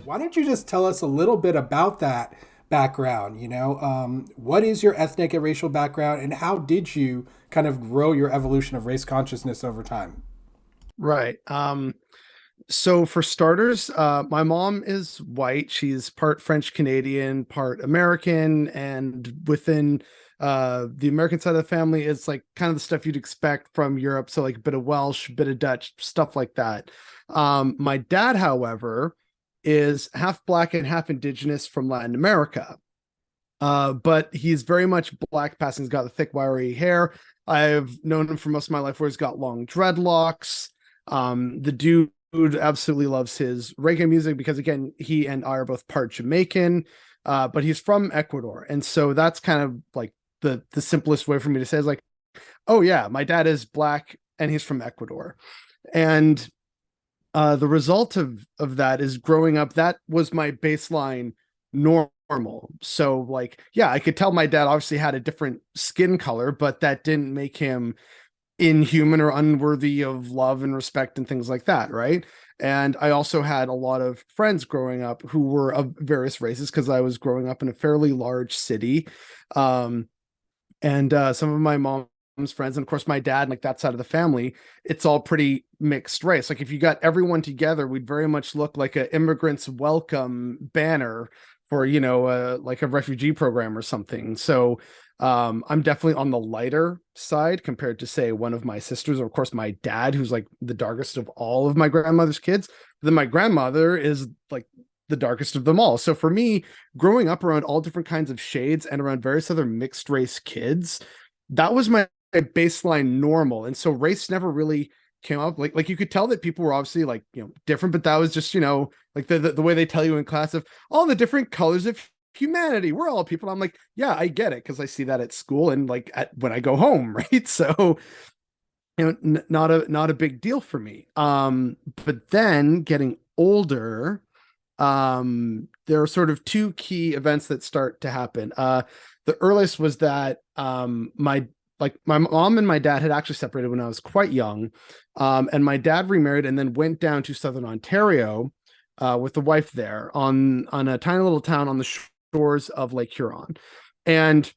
Why don't you just tell us a little bit about that background? What is your ethnic and racial background, and how did you kind of grow your evolution of race consciousness over time? Right. So for starters, my mom is white. She's part French Canadian, part American, and within the American side of the family is like kind of the stuff you'd expect from Europe. So like a bit of Welsh, bit of Dutch, stuff like that. My dad, however, is half black and half indigenous from Latin America. But he's very much black passing. He's got the thick, wiry hair. I've known him for most of my life where he's got long dreadlocks. The dude absolutely loves his reggae music because, again, he and I are both part Jamaican, but he's from Ecuador. And so that's kind of like the simplest way for me to say is like, oh, yeah, my dad is black and he's from Ecuador. And the result of that is growing up, that was my baseline normal. So like, yeah, I could tell my dad obviously had a different skin color, but that didn't make him inhuman or unworthy of love and respect and things like that, right? And I also had a lot of friends growing up who were of various races because I was growing up in a fairly large city. And some of my mom's friends, and of course my dad, and like that side of the family, it's all pretty mixed race. Like if you got everyone together, we'd very much look like a immigrants welcome banner for, like a refugee program or something. So I'm definitely on the lighter side compared to, say, one of my sisters, or of course my dad, who's like the darkest of all of my grandmother's kids. Then my grandmother is like the darkest of them all. So for me, growing up around all different kinds of shades and around various other mixed race kids, that was my baseline normal. And so race never really came up. Like you could tell that people were obviously like, different, but that was just, like the way they tell you in class of all the different colors of humanity. We're all people. I'm like, yeah, I get it because I see that at school and like when I go home, right? So not a big deal for me. But then getting older, there are sort of two key events that start to happen. The earliest was that my mom and my dad had actually separated when I was quite young. And my dad remarried and then went down to Southern Ontario with the wife there on a tiny little town on the shores of Lake Huron. And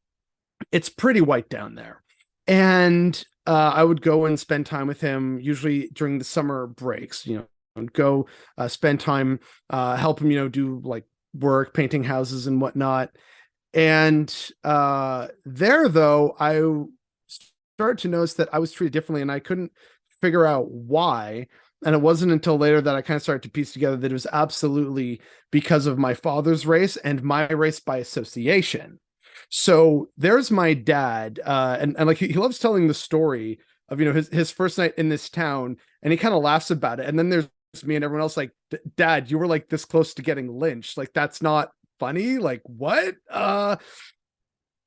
it's pretty white down there. And I would go and spend time with him, usually during the summer breaks, and go spend time, help him, do like work, painting houses and whatnot. And there, though, I started to notice that I was treated differently and I couldn't figure out why. And it wasn't until later that I kind of started to piece together that it was absolutely because of my father's race and my race by association. So there's my dad, and like he loves telling the story of his first night in this town, and he kind of laughs about it. And then there's me and everyone else like, Dad, you were like this close to getting lynched. Like that's not funny. Like what?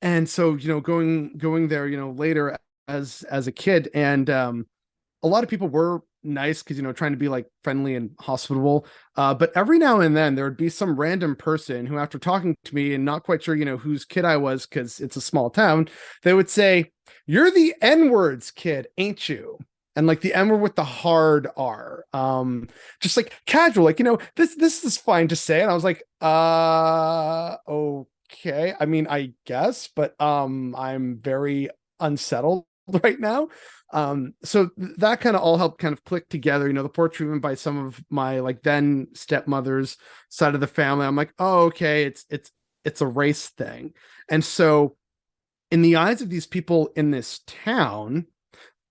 And so going there, later as a kid, and a lot of people were nice because trying to be like friendly and hospitable, but every now and then there would be some random person who, after talking to me and not quite sure whose kid I was because it's a small town, they would say, "You're the N-words kid, ain't you?" And like the N-word with the hard R, just like casual, like this is fine to say. And I was like, okay, I mean, I guess, but I'm very unsettled right now. So that kind of all helped kind of click together, the poor treatment by some of my like then stepmother's side of the family. I'm like, oh, okay, it's a race thing. And so in the eyes of these people in this town,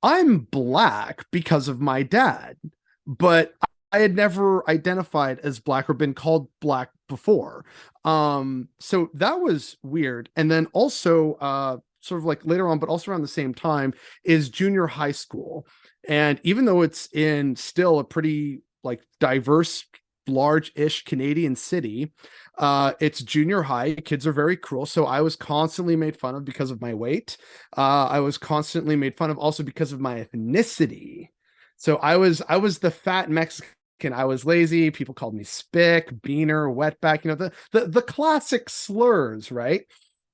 I'm black because of my dad, but I had never identified as black or been called black before. So that was weird. And then also, sort of like later on, but also around the same time, is junior high school. And even though it's in still a pretty like diverse, large-ish Canadian city, it's junior high. Kids are very cruel. So I was constantly made fun of because of my weight. I was constantly made fun of also because of my ethnicity. So I was the fat Mexican. I was lazy. People called me spick, beaner, wetback, the classic slurs, right?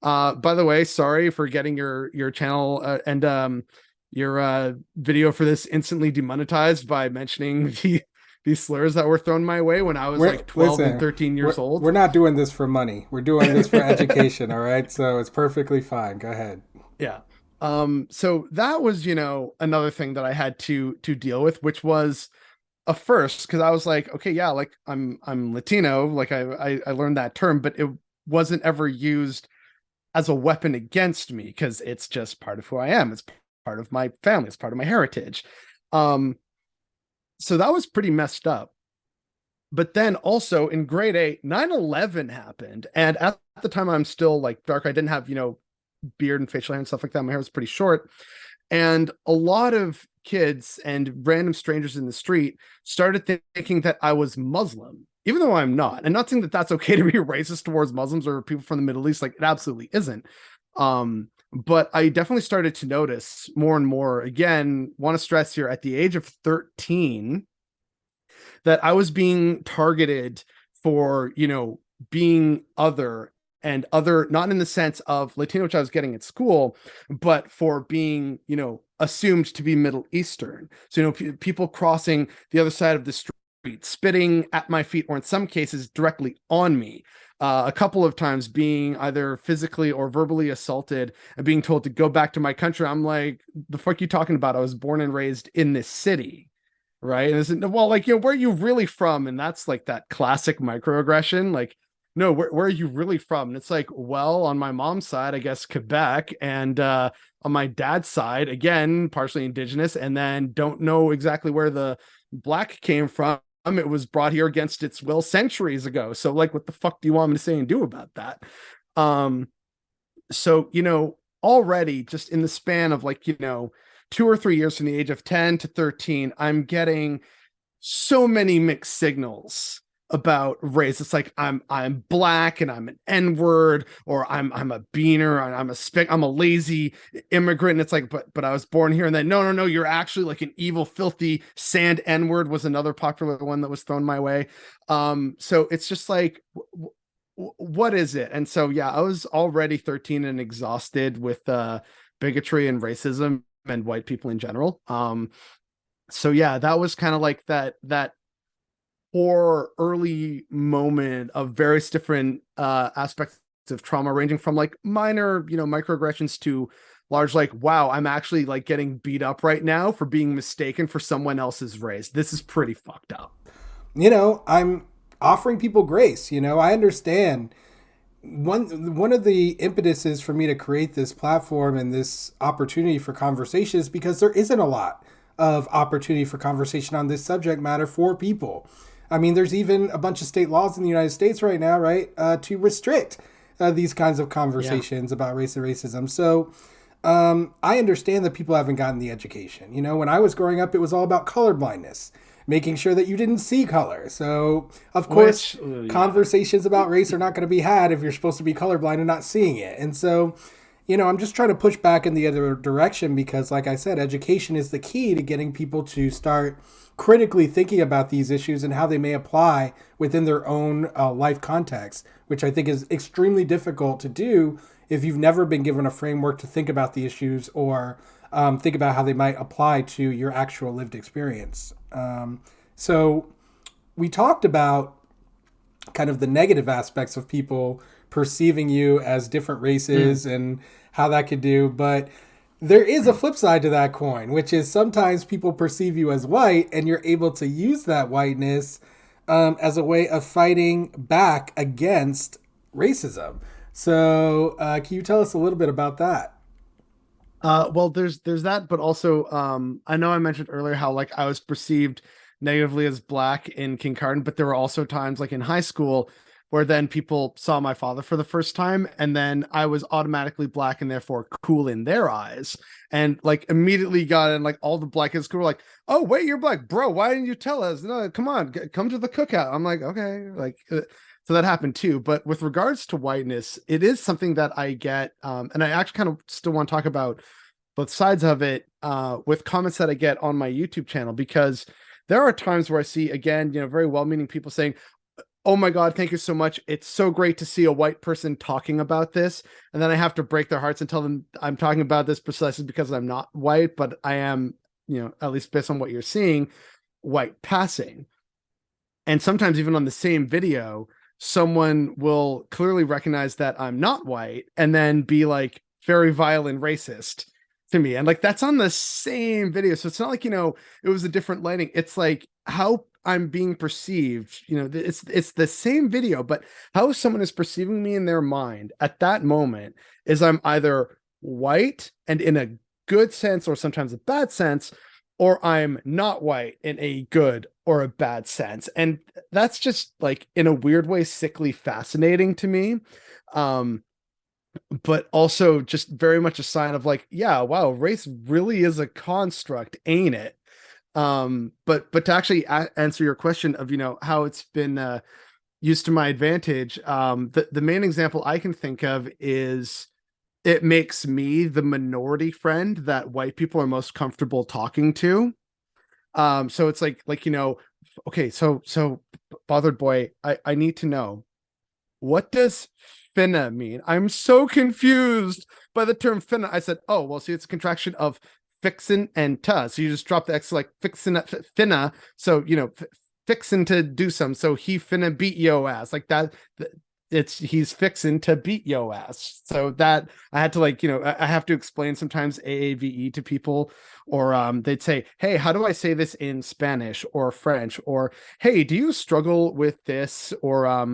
By the way, sorry for getting your channel and your video for this instantly demonetized by mentioning these slurs that were thrown my way when I was We're like 12 and listen. 13 years We're old. not doing this for money. We're doing this for education. All right, so it's perfectly fine. Go ahead. Yeah. So that was, another thing that I had to deal with, which was a first, because I was like, okay, yeah, like I'm Latino, like I learned that term, but it wasn't ever used as a weapon against me because it's just part of who I am. It's part of my family, it's part of my heritage. Um, so that was pretty messed up. But then also in grade 8, 9/11 happened. And at the time I'm still like dark. I didn't have, beard and facial hair and stuff like that. My hair was pretty short. And a lot of kids and random strangers in the street started thinking that I was Muslim, even though I'm not. I'm not saying that that's okay to be racist towards Muslims or people from the Middle East. Like, it absolutely isn't. But I definitely started to notice more and more. Again, want to stress here, at the age of 13, that I was being targeted for, being other, and other, not in the sense of Latino, which I was getting at school, but for being, assumed to be Middle Eastern. So, people crossing the other side of the street, spitting at my feet, or in some cases directly on me. A couple of times being either physically or verbally assaulted and being told to go back to my country. I'm like, the fuck you talking about? I was born and raised in this city. Right. And it's, well, like, where are you really from? And that's like that classic microaggression. Like, no, where are you really from? And it's like, well, on my mom's side, I guess Quebec, and on my dad's side, again, partially indigenous, and then don't know exactly where the black came from. It was brought here against its will centuries ago. So, like, what the fuck do you want me to say and do about that? So, already just in the span of, like, 2 or 3 years, from the age of 10 to 13, I'm getting so many mixed signals about race. It's like I'm black and I'm an N-word, or I'm a beaner, I'm a lazy immigrant. And it's like, but I was born here. And then no, you're actually like an evil, filthy sand N-word was another popular one that was thrown my way. So it's just like, what is it? And so yeah, I was already 13 and exhausted with bigotry and racism and white people in general. So yeah, that was kind of like that or early moment of various different aspects of trauma, ranging from like minor, microaggressions to large, like, wow, I'm actually like getting beat up right now for being mistaken for someone else's race. This is pretty fucked up. I'm offering people grace. I understand. One of the impetuses for me to create this platform and this opportunity for conversation is because there isn't a lot of opportunity for conversation on this subject matter for people. I mean, there's even a bunch of state laws in the United States right now, right, to restrict these kinds of conversations about race and racism. So I understand that people haven't gotten the education. When I was growing up, it was all about colorblindness, making sure that you didn't see color. So, of course, conversations about race are not going to be had if you're supposed to be colorblind and not seeing it. And so, I'm just trying to push back in the other direction because, like I said, education is the key to getting people to start critically thinking about these issues and how they may apply within their own life context, which I think is extremely difficult to do if you've never been given a framework to think about the issues or think about how they might apply to your actual lived experience. So we talked about kind of the negative aspects of people perceiving you as different races and how that could do, but there is a flip side to that coin, which is sometimes people perceive you as white and you're able to use that whiteness as a way of fighting back against racism. So can you tell us a little bit about that? Well, there's that, but also I know I mentioned earlier how like I was perceived negatively as black in kindergarten, but there were also times like in high school where then people saw my father for the first time, and then I was automatically black and therefore cool in their eyes, and like immediately got in, like all the black kids were like, "Oh wait, you're black, bro? Why didn't you tell us? No, come on, come to the cookout." I'm like, okay, like. So that happened too. But with regards to whiteness, it is something that I get, and I actually kind of still want to talk about both sides of it with comments that I get on my YouTube channel, because there are times where I see, again, very well-meaning people saying, "Oh my God, thank you so much. It's so great to see a white person talking about this." And then I have to break their hearts and tell them I'm talking about this precisely because I'm not white, but I am, at least based on what you're seeing, white passing. And sometimes even on the same video, someone will clearly recognize that I'm not white and then be like very violent racist to me. And like that's on the same video. So it's not like, it was a different lighting. It's like how I'm being perceived. It's the same video, but how someone is perceiving me in their mind at that moment is I'm either white and in a good sense or sometimes a bad sense, or I'm not white in a good or a bad sense. And that's just like in a weird way sickly fascinating to me. Um, but also just very much a sign of like, yeah, wow, race really is a construct, ain't it? But to actually answer your question of how it's been used to my advantage, the main example I can think of is it makes me the minority friend that white people are most comfortable talking to. So it's like okay, so bothered boy, I need to know, what does finna mean? I'm so confused by the term finna. I said, oh, well, see, it's a contraction of fixin and ta. So you just drop the X, like fixin finna. So, fixin to do some. So he finna beat yo ass like that. He's fixing to beat yo ass. So that I had to I have to explain sometimes AAVE to people, or they'd say, hey, how do I say this in Spanish or French? Or, hey, do you struggle with this? Or I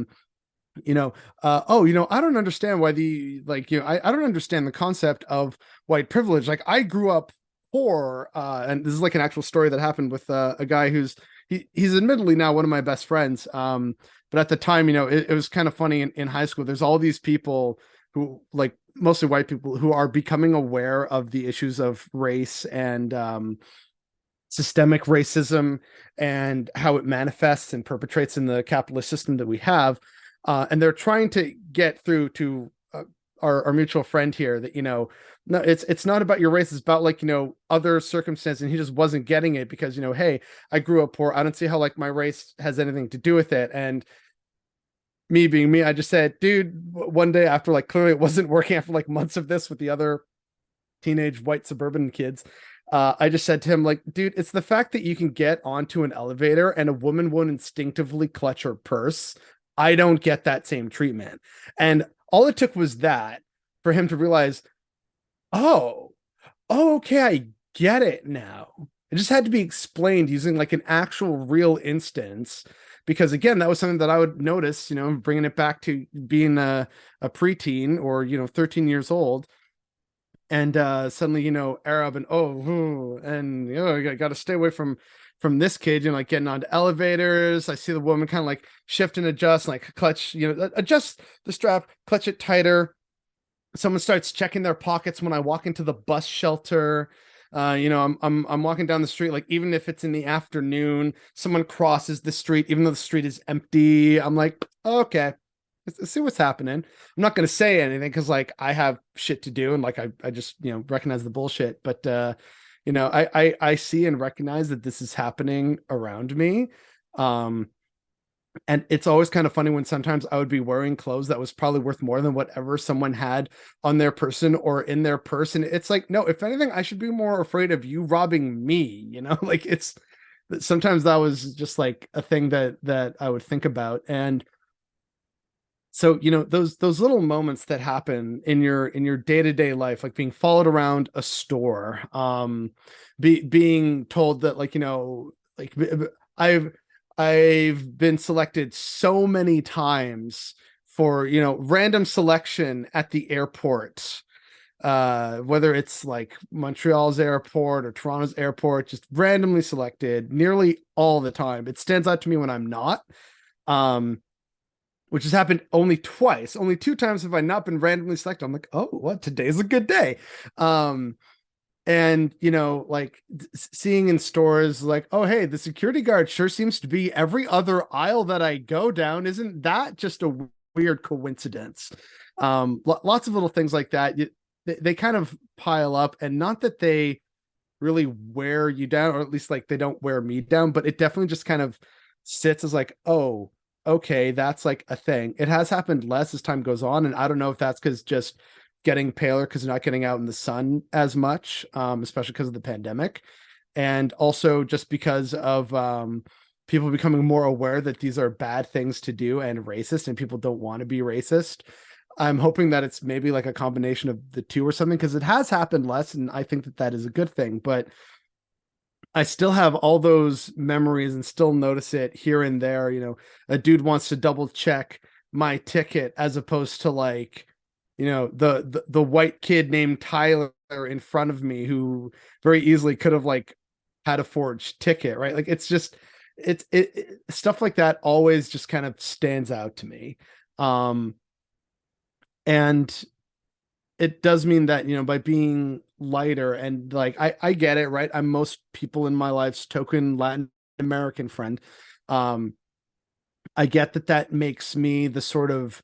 don't understand why I don't understand the concept of white privilege. Like I grew up poor, and this is like an actual story that happened with a guy he's admittedly now one of my best friends. But at the time, it was kind of funny in high school. There's all these people who like mostly white people who are becoming aware of the issues of race and systemic racism and how it manifests and perpetrates in the capitalist system that we have. And they're trying to get through to our mutual friend here that, no, it's not about your race. It's about other circumstances. And he just wasn't getting it because, hey, I grew up poor. I don't see how like my race has anything to do with it. And me being me, I just said, dude, one day after clearly it wasn't working after months of this with the other teenage white suburban kids. I just said to him, dude, it's the fact that you can get onto an elevator and a woman won't instinctively clutch her purse. I don't get that same treatment. And all it took was that for him to realize, oh, okay, I get it now. It just had to be explained using an actual real instance. Because again, that was something that I would notice, bringing it back to being a preteen or, 13 years old. And suddenly, Arab and I got to stay away from this kid, getting onto elevators. I see the woman kind of shift and adjust, clutch, adjust the strap, clutch it tighter. Someone starts checking their pockets when I walk into the bus shelter. I'm walking down the street, even if it's in the afternoon, someone crosses the street, even though the street is empty. I'm like, okay, let's see what's happening. I'm not going to say anything because I have shit to do. And I just, recognize the bullshit, but, I see and recognize that this is happening around me. And it's always kind of funny when sometimes I would be wearing clothes that was probably worth more than whatever someone had on their person or in their person. It's no, if anything, I should be more afraid of you robbing me, it's sometimes that was just a thing that I would think about. And so, those little moments that happen in your day-to-day life, being followed around a store, being told that I've been selected so many times for, random selection at the airport, whether it's Montreal's airport or Toronto's airport, just randomly selected nearly all the time. It stands out to me when I'm not, which has happened only twice. Only 2 times have I not been randomly selected. I'm like, oh, what? Today's a good day. And seeing in stores oh, hey, the security guard sure seems to be every other aisle that I go down. Isn't that just a weird coincidence? Lots of little things like that. They kind of pile up, and not that they really wear you down, or at least they don't wear me down, but it definitely just kind of sits as oh, okay, that's a thing. It has happened less as time goes on, and I don't know if that's because just getting paler because you're not getting out in the sun as much, especially because of the pandemic, and also just because of people becoming more aware that these are bad things to do and racist, and people don't want to be racist. I'm hoping that it's maybe like a combination of the two or something, because it has happened less, and I think that that is a good thing. But I still have all those memories and still notice it here and there. A dude wants to double check my ticket as opposed to like, the white kid named Tyler in front of me who very easily could have like had a forged ticket, right? Like it's just stuff like that always just kind of stands out to me. Um and it does mean that, by being lighter and like I get it, right? I'm most people in my life's token Latin American friend. um I get that that makes me the sort of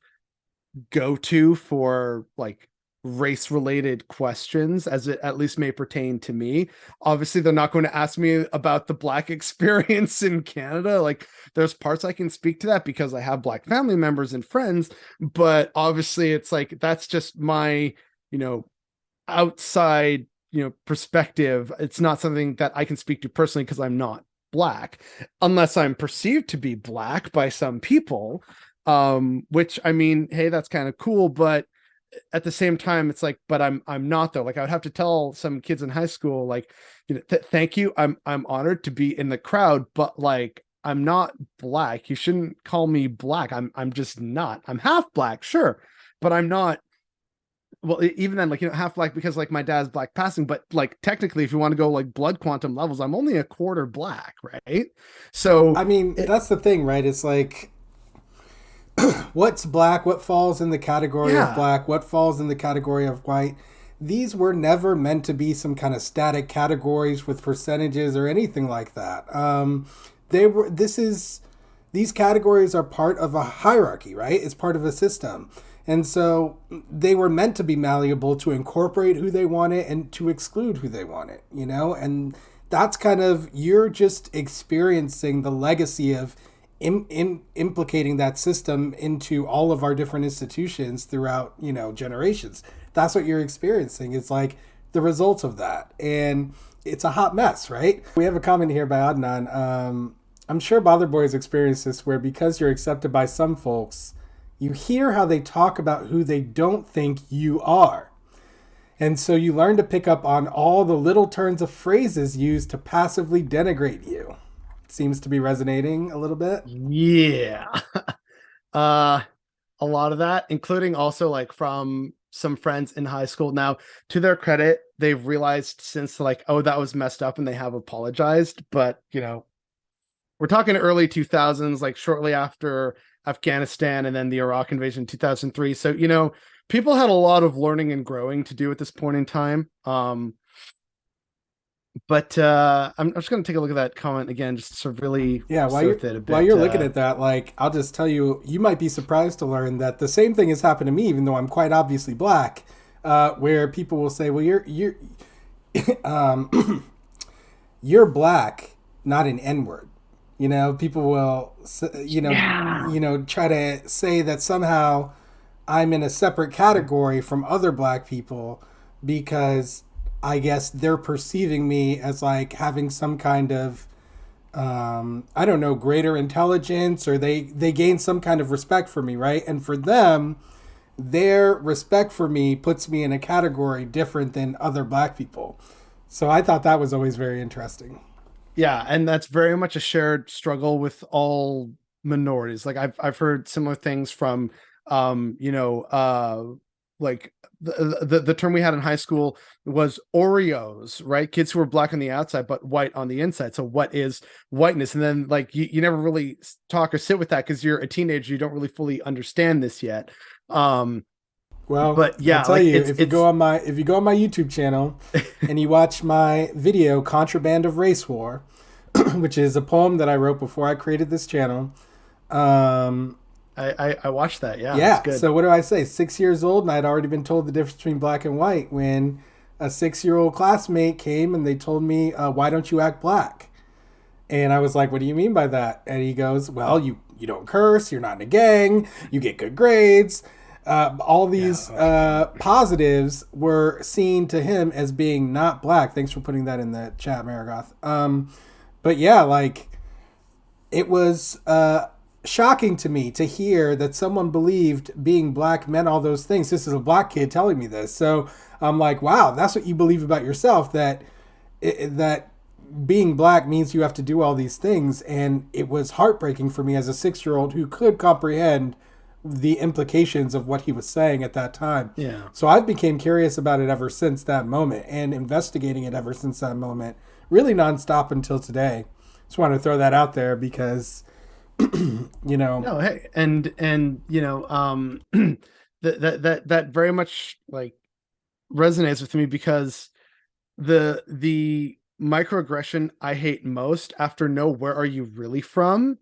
go-to for like race related questions, as it at least may pertain to me. Obviously they're not going to ask me about the black experience in Canada. Like there's parts I can speak to that because I have black family members and friends, but obviously it's like that's just my, you know outside, perspective. It's not something that I can speak to personally because I'm not black, unless I'm perceived to be black by some people. Which, I mean, hey, that's kind of cool, but at the same time it's like, but I'm not, though. Like I would have to tell some kids in high school, like, thank you, I'm honored to be in the crowd, but like I'm not black. You shouldn't call me black. I'm just not. I'm half black, sure, but I'm not. Well, even then, like, half black because like my dad's black passing, but like technically, if you want to go like blood quantum levels, I'm only a quarter black, right? So I mean, that's the thing, right? It's like, what's black? What falls in the category of yeah, black? What falls in the category of white? These were never meant to be some kind of static categories with percentages or anything like that. They were. These categories are part of a hierarchy, right? It's part of a system. And so they were meant to be malleable to incorporate who they wanted and to exclude who they wanted, And that's kind of, you're just experiencing the legacy of implicating that system into all of our different institutions throughout, generations. That's what you're experiencing. It's like the result of that. And it's a hot mess, right? We have a comment here by Adnan. I'm sure Bother Boy has experienced this, where because you're accepted by some folks, you hear how they talk about who they don't think you are. And so you learn to pick up on all the little turns of phrases used to passively denigrate you. Seems to be resonating a little bit. yeah. uh a lot of that, including also like from some friends in high school. Now, to their credit, they've realized since, like, oh, that was messed up, and they have apologized. But we're talking early 2000s, like shortly after Afghanistan and then the Iraq invasion in 2003. So, people had a lot of learning and growing to do at this point in time. But I'm just going to take a look at that comment again, just to sort of really Yeah, sit with it a while bit. you're looking at that, like, I'll just tell you, you might be surprised to learn that the same thing has happened to me, even though I'm quite obviously black. Where people will say, "Well, you're you're black, not an N word." People will, Yeah. try to say that somehow I'm in a separate category from other black people because I guess they're perceiving me as like having some kind of, I don't know, greater intelligence, or they gain some kind of respect for me, right? And for them, their respect for me puts me in a category different than other black people. So I thought that was always very interesting. Yeah, and that's very much a shared struggle with all minorities. Like I've heard similar things from like the term we had in high school was Oreos, right? Kids who were black on the outside but white on the inside. So what is whiteness? And then like you never really talk or sit with that because you're a teenager, you don't really fully understand this yet. Um Well, but I'll yeah, tell like you, it's if you go on my YouTube channel and you watch my video "Contraband of Race War," which is a poem that I wrote before I created this channel. Um, I watched that. Yeah, it's yeah. good. So what do I say? 6 years old, and I'd already been told the difference between black and white when a 6-year-old classmate came and they told me, "Why don't you act black?" And I was like, "What do you mean by that?" And he goes, "Well, you don't curse, you're not in a gang, you get good grades." All Yeah. these Oh man. positives were seen to him as being not black. Thanks for putting that in the chat, Marigoth. But yeah, like, it was shocking to me to hear that someone believed being black meant all those things. This is a black kid telling me this. So I'm like, wow, that's what you believe about yourself, that being black means you have to do all these things. And it was heartbreaking for me as a 6-year-old who could comprehend the implications of what he was saying at that time. Yeah. So I've became curious about it ever since that moment and investigating it ever since that moment, really nonstop until today. Just want to throw that out there because you know, No, hey, and that very much like resonates with me because the microaggression I hate most after no, where are you really from,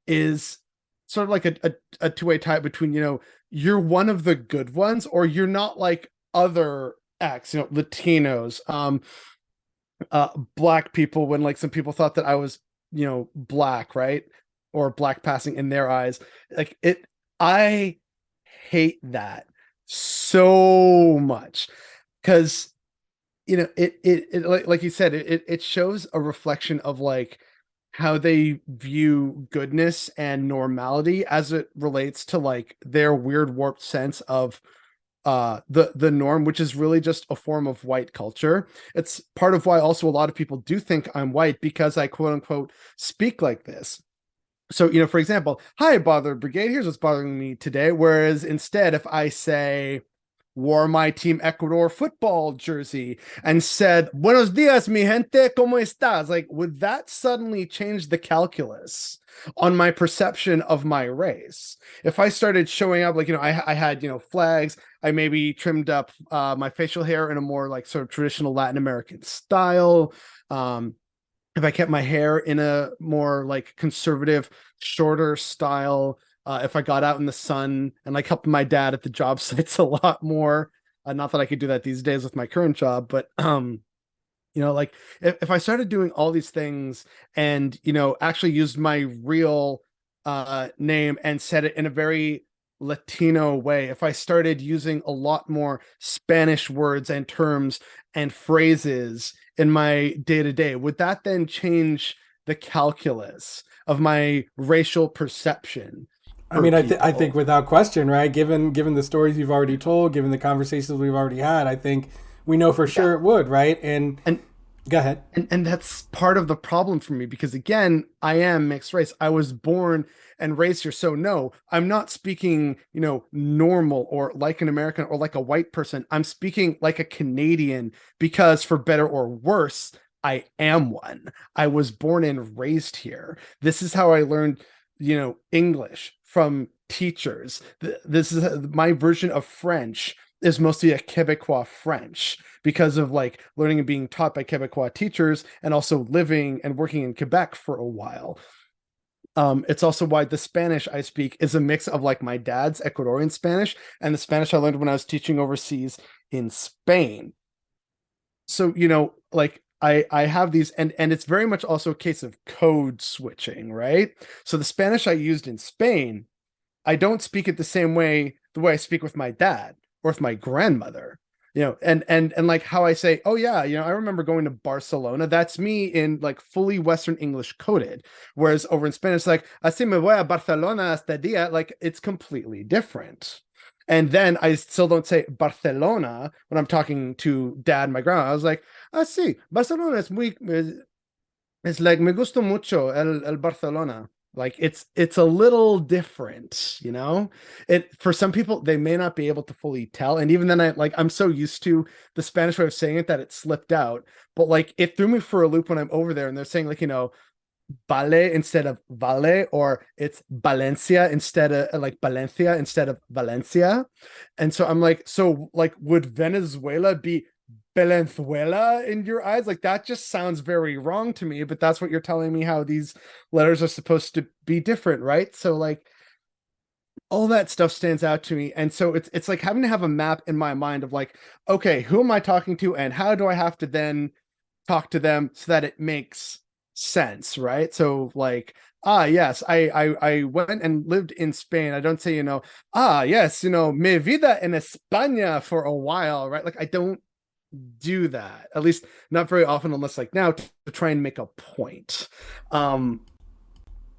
is sort of like a two-way tie between, you're one of the good ones or you're not like other acts, Latinos, black people, when like some people thought that I was, black, right? Or black passing in their eyes. Like I hate that so much because like you said, it shows a reflection of like how they view goodness and normality as it relates to like their weird warped sense of the norm, which is really just a form of white culture. It's part of why also a lot of people do think I'm white, because I quote unquote speak like this. So, for example, hi, Bother Brigade, here's what's bothering me today. Whereas instead, if I say, wore my Team Ecuador football jersey and said, Buenos dias, mi gente, ¿cómo estás? Like, would that suddenly change the calculus on my perception of my race? If I started showing up, like, I had, flags, I maybe trimmed up my facial hair in a more like sort of traditional Latin American style. If I kept my hair in a more like conservative, shorter style, if I got out in the sun and like helped my dad at the job sites a lot more. Not that I could do that these days with my current job, but like if I started doing all these things and actually used my real name and said it in a very Latino way, if I started using a lot more Spanish words and terms and phrases in my day to day, would that then change the calculus of my racial perception I for mean, I think people? without question, right? Given the stories you've already told, given the conversations we've already had, I think we know for Yeah. sure it would, right? And And go ahead. and that's part of the problem for me, because again, I am mixed race. I was born and raised here. So no, I'm not speaking, normal or like an American or like a white person. I'm speaking like a Canadian because for better or worse, I am one. I was born and raised here. This is how I learned, English from teachers. This is my version of French is mostly a Quebecois French because of like learning and being taught by Quebecois teachers and also living and working in Quebec for a while. It's also why the Spanish I speak is a mix of like my dad's Ecuadorian Spanish and the Spanish I learned when I was teaching overseas in Spain. So, like I have these, and it's very much also a case of code switching, right? So the Spanish I used in Spain, I don't speak it the way I speak with my dad or with my grandmother. And like how I say, oh yeah, I remember going to Barcelona. That's me in like fully Western English coded. Whereas over in Spanish, like así me voy a Barcelona este día, like it's completely different. And then I still don't say Barcelona when I'm talking to dad and my grandma. I was like, sí, Barcelona it's like me gusta mucho el Barcelona. Like it's a little different, It for some people they may not be able to fully tell. And even then I'm so used to the Spanish way of saying it that it slipped out. But like it threw me for a loop when I'm over there and they're saying like, Vale instead of Vale, or it's Valencia instead of like Valencia instead of Valencia. And so I'm like, so like would Venezuela be Venezuela in your eyes? Like that just sounds very wrong to me, but that's what you're telling me how these letters are supposed to be different, right? So like all that stuff stands out to me. And so it's like having to have a map in my mind of like, okay, who am I talking to and how do I have to then talk to them so that it makes sense, right? So like, yes, I went and lived in Spain. I don't say, yes, me vida en España for a while, right? Like I don't do that, at least not very often, unless like now to try and make a point. um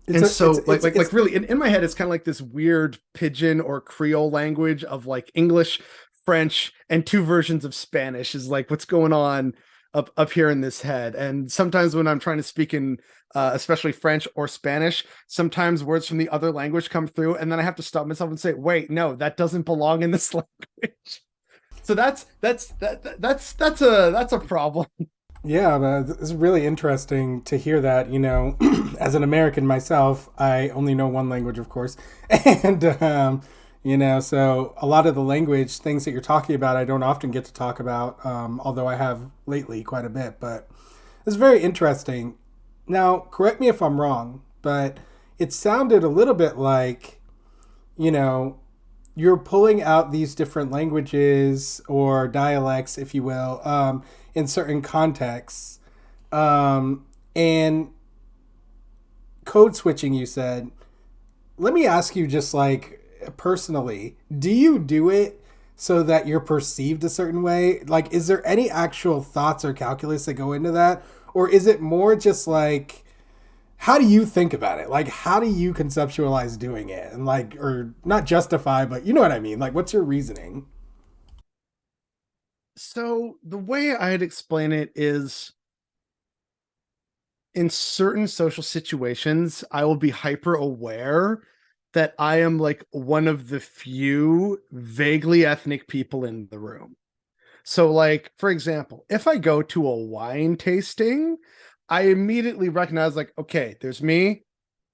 It's And a so it's like really in my head, it's kind of like this weird pidgin or Creole language of like English, French, and two versions of Spanish is like what's going on up here in this head. And sometimes when I'm trying to speak in especially French or Spanish, sometimes words from the other language come through, and then I have to stop myself and say, wait, no, that doesn't belong in this language. So that's a problem. Yeah, but it's really interesting to hear that. As an American myself, I only know one language, of course, and so a lot of the language things that you're talking about, I don't often get to talk about, although I have lately quite a bit. But it's very interesting. Now, correct me if I'm wrong, but it sounded a little bit like, you know, you're pulling out these different languages or dialects, if you will, in certain contexts, and code switching. You said. Let me ask you, just like personally, do you do it so that you're perceived a certain way? Like, is there any actual thoughts or calculus that go into that, or is it more just like, how do you think about it? Like, how do you conceptualize doing it? And like, or not justify, but you know what I mean? Like, what's your reasoning? So the way I'd explain it is in certain social situations, I will be hyper aware that I am like one of the few vaguely ethnic people in the room. So, like, for example, if I go to a wine tasting, I immediately recognize, like, okay, there's me,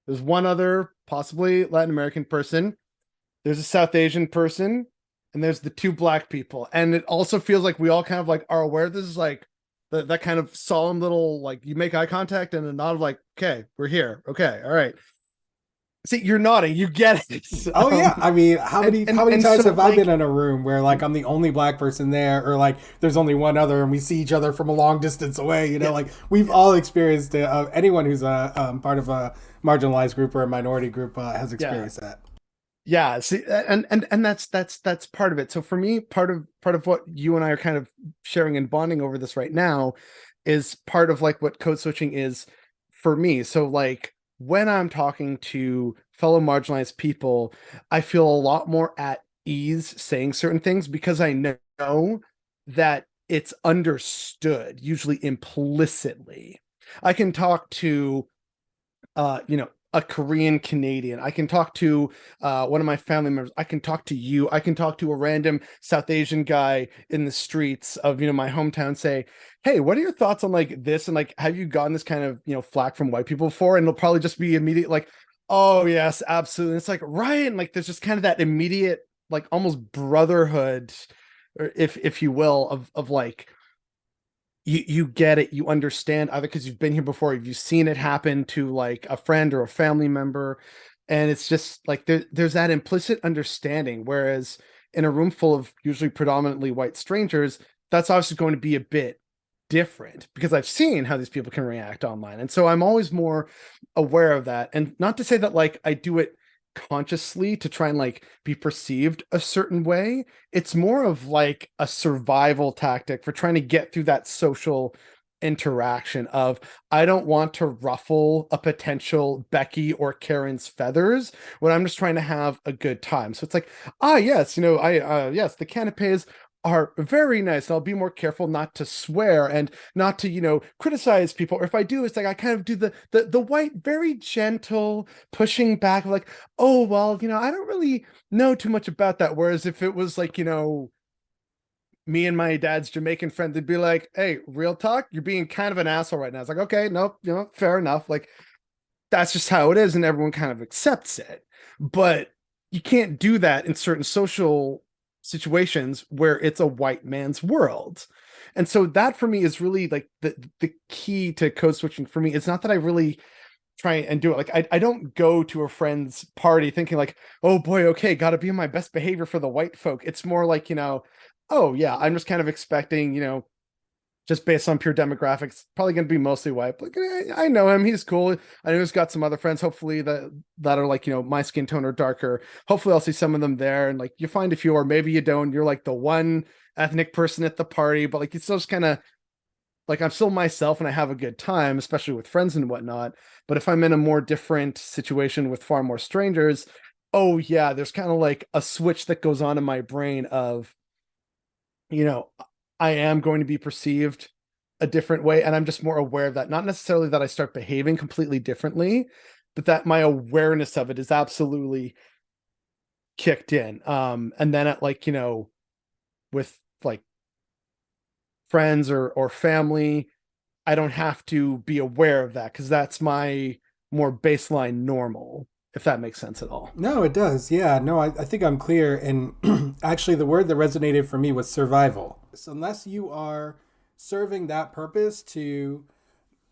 there's one other possibly Latin American person, there's a South Asian person, and there's the two black people. And it also feels like we all kind of like are aware this is like that kind of solemn little like you make eye contact and a nod of like, okay, we're here. Okay, all right. See, you're nodding, you get it. Oh yeah, I mean, how many how many And times so have I been like in a room where like I'm the only black person there, or like there's only one other, and we see each other from a long distance away? yeah, Like we've all experienced it. Anyone who's a part of a marginalized group or a minority group has yeah. experienced that. Yeah, see, and that's part of it. So for me, part of what you and I are kind of sharing and bonding over this right now is part of like what code switching is for me. So like when I'm talking to fellow marginalized people, I feel a lot more at ease saying certain things because I know that it's understood, usually implicitly. I can talk to a Korean Canadian. I can talk to one of my family members. I can talk to you. I can talk to a random South Asian guy in the streets of my hometown. Say, hey, what are your thoughts on like this? And like, have you gotten this kind of flack from white people before? And it'll probably just be immediate, like, oh yes, absolutely. And it's like right, and like there's just kind of that immediate, like almost brotherhood, or if you will, of like you get it, you understand either because you've been here before, you've seen it happen to like a friend or a family member, and it's just like there's that implicit understanding. Whereas in a room full of usually predominantly white strangers, that's obviously going to be a bit different because I've seen how these people can react online, and so I'm always more aware of that. And not to say that like I do it consciously to try and like be perceived a certain way. It's more of like a survival tactic for trying to get through that social interaction of I don't want to ruffle a potential Becky or Karen's feathers when I'm just trying to have a good time. So it's like, yes, I yes, the canapes are very nice. I'll be more careful not to swear and not to, criticize people. Or if I do, it's like I kind of do the white, very gentle pushing back of like, oh well, I don't really know too much about that. Whereas if it was like, me and my dad's Jamaican friend, they'd be like, hey, real talk, you're being kind of an asshole right now. It's like, okay, nope, fair enough. Like that's just how it is, and everyone kind of accepts it. But you can't do that in certain social situations where it's a white man's world. And so that for me is really like the key to code switching for me. It's not that I really try and do it. Like I don't go to a friend's party thinking like, oh boy, okay, gotta be on my best behavior for the white folk. It's more like, oh yeah, I'm just kind of expecting, just based on pure demographics, probably going to be mostly white. But I know him; he's cool. I know he's got some other friends. Hopefully that are like my skin tone or darker. Hopefully I'll see some of them there, and like you find a few, or maybe you don't. You're like the one ethnic person at the party, but like it's still just kind of like I'm still myself and I have a good time, especially with friends and whatnot. But if I'm in a more different situation with far more strangers, oh yeah, there's kind of like a switch that goes on in my brain of, you know, I am going to be perceived a different way. And I'm just more aware of that. Not necessarily that I start behaving completely differently, but that my awareness of it is absolutely kicked in. And then at like, with like friends or family, I don't have to be aware of that because that's my more baseline normal, if that makes sense at all. No, it does. Yeah, no, I think I'm clear. And actually, the word that resonated for me was survival. So, unless you are serving that purpose to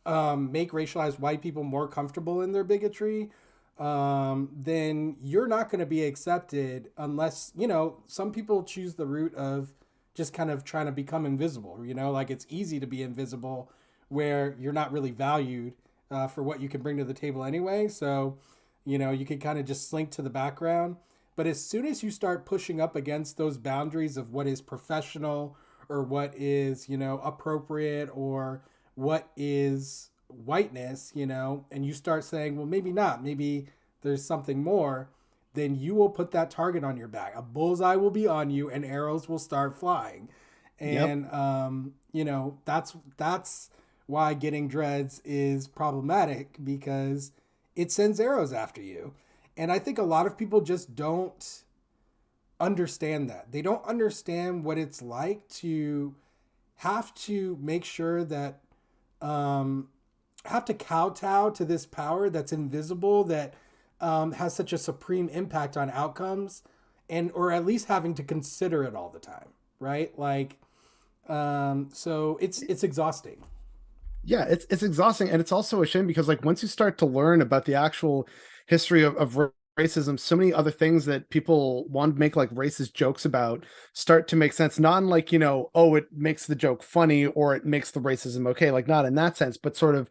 make racialized white people more comfortable in their bigotry, then you're not going to be accepted unless, some people choose the route of just kind of trying to become invisible. Like it's easy to be invisible where you're not really valued for what you can bring to the table anyway. So, you can kind of just slink to the background. But as soon as you start pushing up against those boundaries of what is professional or what is, appropriate or what is whiteness, and you start saying, well, maybe not, maybe there's something more, then you will put that target on your back. A bullseye will be on you and arrows will start flying. Yep. And, that's why getting dreads is problematic because it sends arrows after you. And I think a lot of people just don't understand that. They don't understand what it's like to have to make sure that um, have to kowtow to this power that's invisible that has such a supreme impact on outcomes, and or at least having to consider it all the time, right? Like, so it's exhausting. Yeah, it's exhausting, and it's also a shame because like once you start to learn about the actual history of racism, so many other things that people want to make like racist jokes about start to make sense. Not in like, oh, it makes the joke funny or it makes the racism okay, like not in that sense, but sort of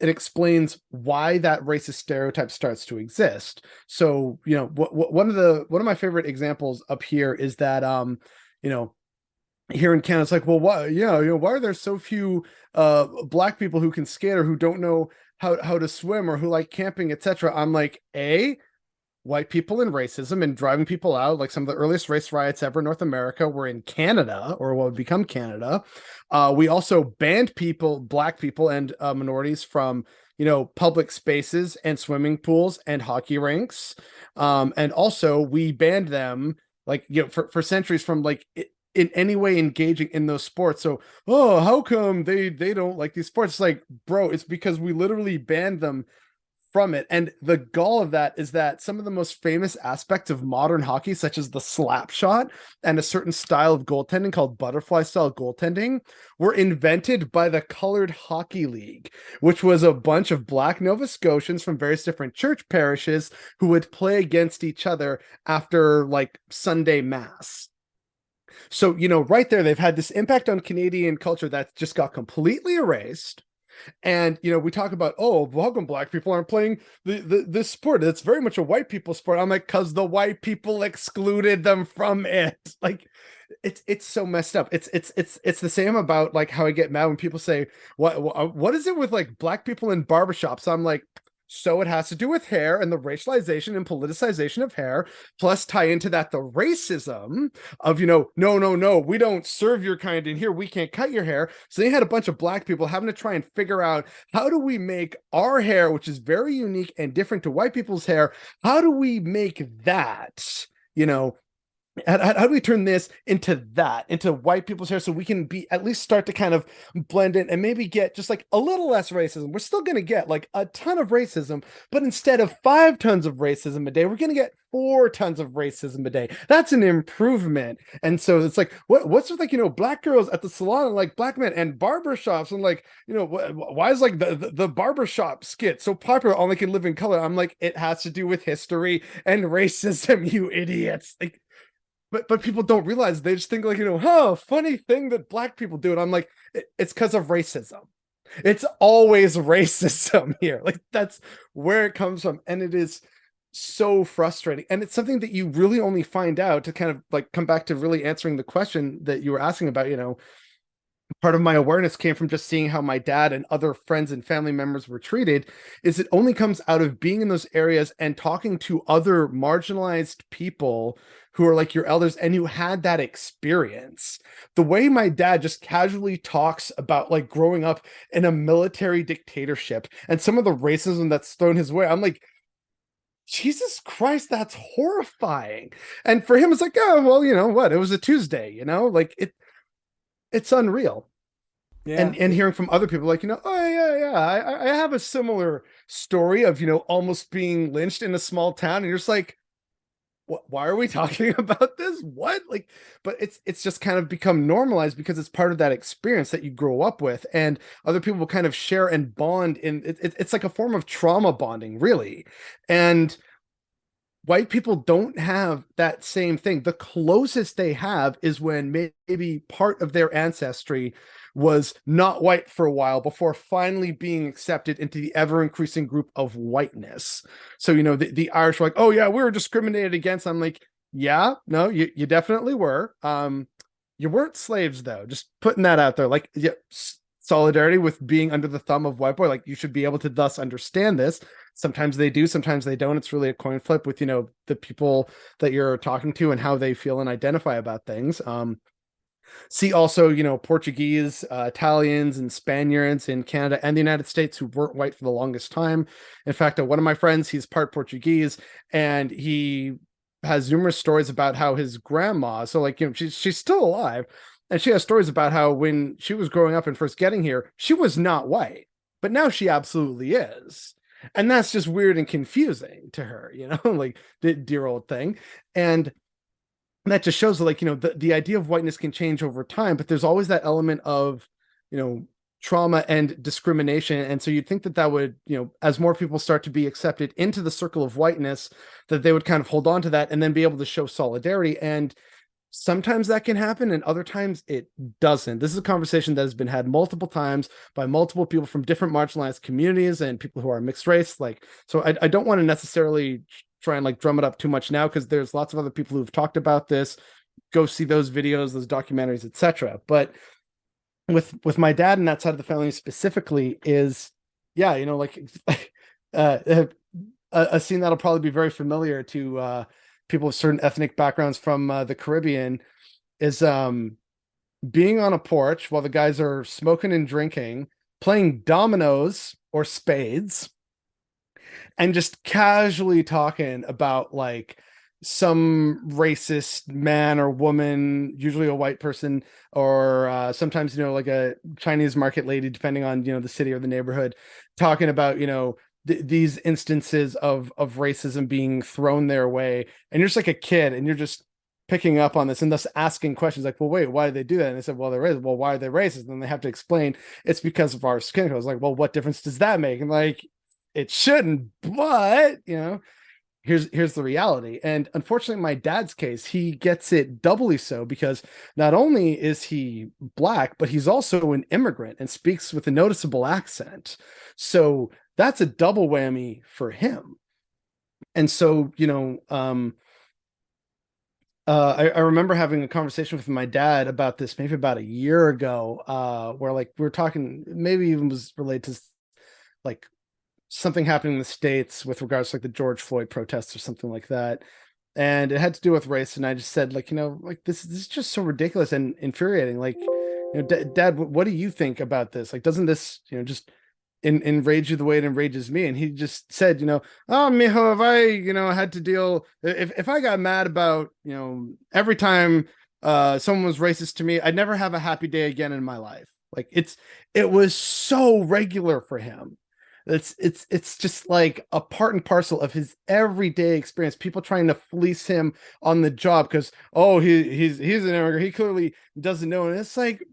it explains why that racist stereotype starts to exist. So, one of my favorite examples up here is that you know, here in Canada, it's like, well, why, yeah, why are there so few black people who can skate or who don't know how to swim or who like camping, etc. I'm like, white people and racism and driving people out. Like some of the earliest race riots ever in North America were in Canada or what would become Canada. We also banned black people and minorities from, public spaces and swimming pools and hockey rinks. And also we banned them like, for centuries from like in any way engaging in those sports. So, oh, how come they don't like these sports? It's like, bro, it's because we literally banned them from it. And the gall of that is that some of the most famous aspects of modern hockey, such as the slap shot and a certain style of goaltending called butterfly style goaltending, were invented by the Colored Hockey League, which was a bunch of black Nova Scotians from various different church parishes who would play against each other after like Sunday mass. So, right there, they've had this impact on Canadian culture that just got completely erased. And we talk about, oh, welcome, black people aren't playing this sport. It's very much a white people sport. I'm like, because the white people excluded them from it. Like, it's so messed up. It's the same about like how I get mad when people say, what is it with like black people in barbershops? I'm like, so it has to do with hair and the racialization and politicization of hair, plus tie into that the racism of, no, we don't serve your kind in here. We can't cut your hair. So they had a bunch of black people having to try and figure out how do we make our hair, which is very unique and different to white people's hair, how do we make that, how do we turn this into white people's hair so we can be at least start to kind of blend in and maybe get just like a little less racism. We're still going to get like a ton of racism, but instead of 5 tons of racism a day, we're going to get 4 tons of racism a day. That's an improvement. And so it's like, what's with like, black girls at the salon and like black men and barber shops and like, why is like the barber shop skit so popular on like in Living Color? I'm like, it has to do with history and racism, you idiots. Like, but people don't realize. They just think like, funny thing that black people do. And I'm like, it's because of racism. It's always racism here. Like that's where it comes from. And it is so frustrating. And it's something that you really only find out to kind of like come back to really answering the question that you were asking about, part of my awareness came from just seeing how my dad and other friends and family members were treated. Is it only comes out of being in those areas and talking to other marginalized people who are like your elders and who had that experience. The way my dad just casually talks about like growing up in a military dictatorship and some of the racism that's thrown his way, I'm like, Jesus Christ, that's horrifying. And for him, it's like, oh, well, you know what? It was a Tuesday, you know, like it's unreal. Yeah. And hearing from other people like, you know, oh yeah, I have a similar story of, you know, almost being lynched in a small town, and you're just like, what, why are we talking about this? What? Like, but it's just kind of become normalized because it's part of that experience that you grow up with, and other people will kind of share and bond in it's like a form of trauma bonding, really. And white people don't have that same thing. The closest they have is when maybe part of their ancestry was not white for a while before finally being accepted into the ever increasing group of whiteness. So, you know, the Irish were like, oh yeah, we were discriminated against. I'm like, yeah, no, you definitely were. You weren't slaves though. Just putting that out there. Like, yeah, solidarity with being under the thumb of white boy. Like, you should be able to thus understand this. Sometimes they do, sometimes they don't. It's really a coin flip with, you know, the people that you're talking to and how they feel and identify about things. See also, you know, Portuguese, Italians, and Spaniards in Canada and the United States who weren't white for the longest time. In fact, one of my friends, he's part Portuguese, and he has numerous stories about how his grandma, so like, you know, she's still alive, and she has stories about how when she was growing up and first getting here, she was not white, but now she absolutely is. And that's just weird and confusing to her, you know, like the dear old thing. And that just shows like, you know, the idea of whiteness can change over time, but there's always that element of, you know, trauma and discrimination. And so you'd think that that would, you know, as more people start to be accepted into the circle of whiteness, that they would kind of hold on to that and then be able to show solidarity. And sometimes that can happen and other times it doesn't. This is a conversation that has been had multiple times by multiple people from different marginalized communities and people who are mixed race. Like, so I don't want to necessarily try and like drum it up too much now, because there's lots of other people who've talked about this. Go see those videos, those documentaries, etc. But with my dad and that side of the family specifically is, yeah, you know, like a scene that'll probably be very familiar to people with certain ethnic backgrounds from the Caribbean is being on a porch while the guys are smoking and drinking, playing dominoes or spades, and just casually talking about like some racist man or woman, usually a white person, or sometimes, you know, like a Chinese market lady, depending on, you know, the city or the neighborhood, talking about, you know, these instances of racism being thrown their way. And you're just like a kid and you're just picking up on this and thus asking questions like, well, wait, why did they do that? And they said, well, they're racist. Well, why are they racist? And then they have to explain it's because of our skin color. It's like, well, what difference does that make? And like, it shouldn't, but you know, here's the reality. And unfortunately, my dad's case, he gets it doubly so, because not only is he black, but he's also an immigrant and speaks with a noticeable accent. So that's a double whammy for him. And so, you know, I remember having a conversation with my dad about this maybe about a year ago, where like we were talking, maybe even was related to like something happening in the States with regards to like the George Floyd protests or something like that. And it had to do with race. And I just said, like, you know, like this is just so ridiculous and infuriating. Like, you know, Dad, what do you think about this? Like, doesn't this, you know, just enrage you the way it enrages me? And he just said, you know, oh, mijo, if I, you know, had to deal, if I got mad about, you know, every time someone was racist to me, I'd never have a happy day again in my life. Like it was so regular for him. It's just like a part and parcel of his everyday experience. People trying to fleece him on the job because, oh, he's an immigrant, he clearly doesn't know. And it's like,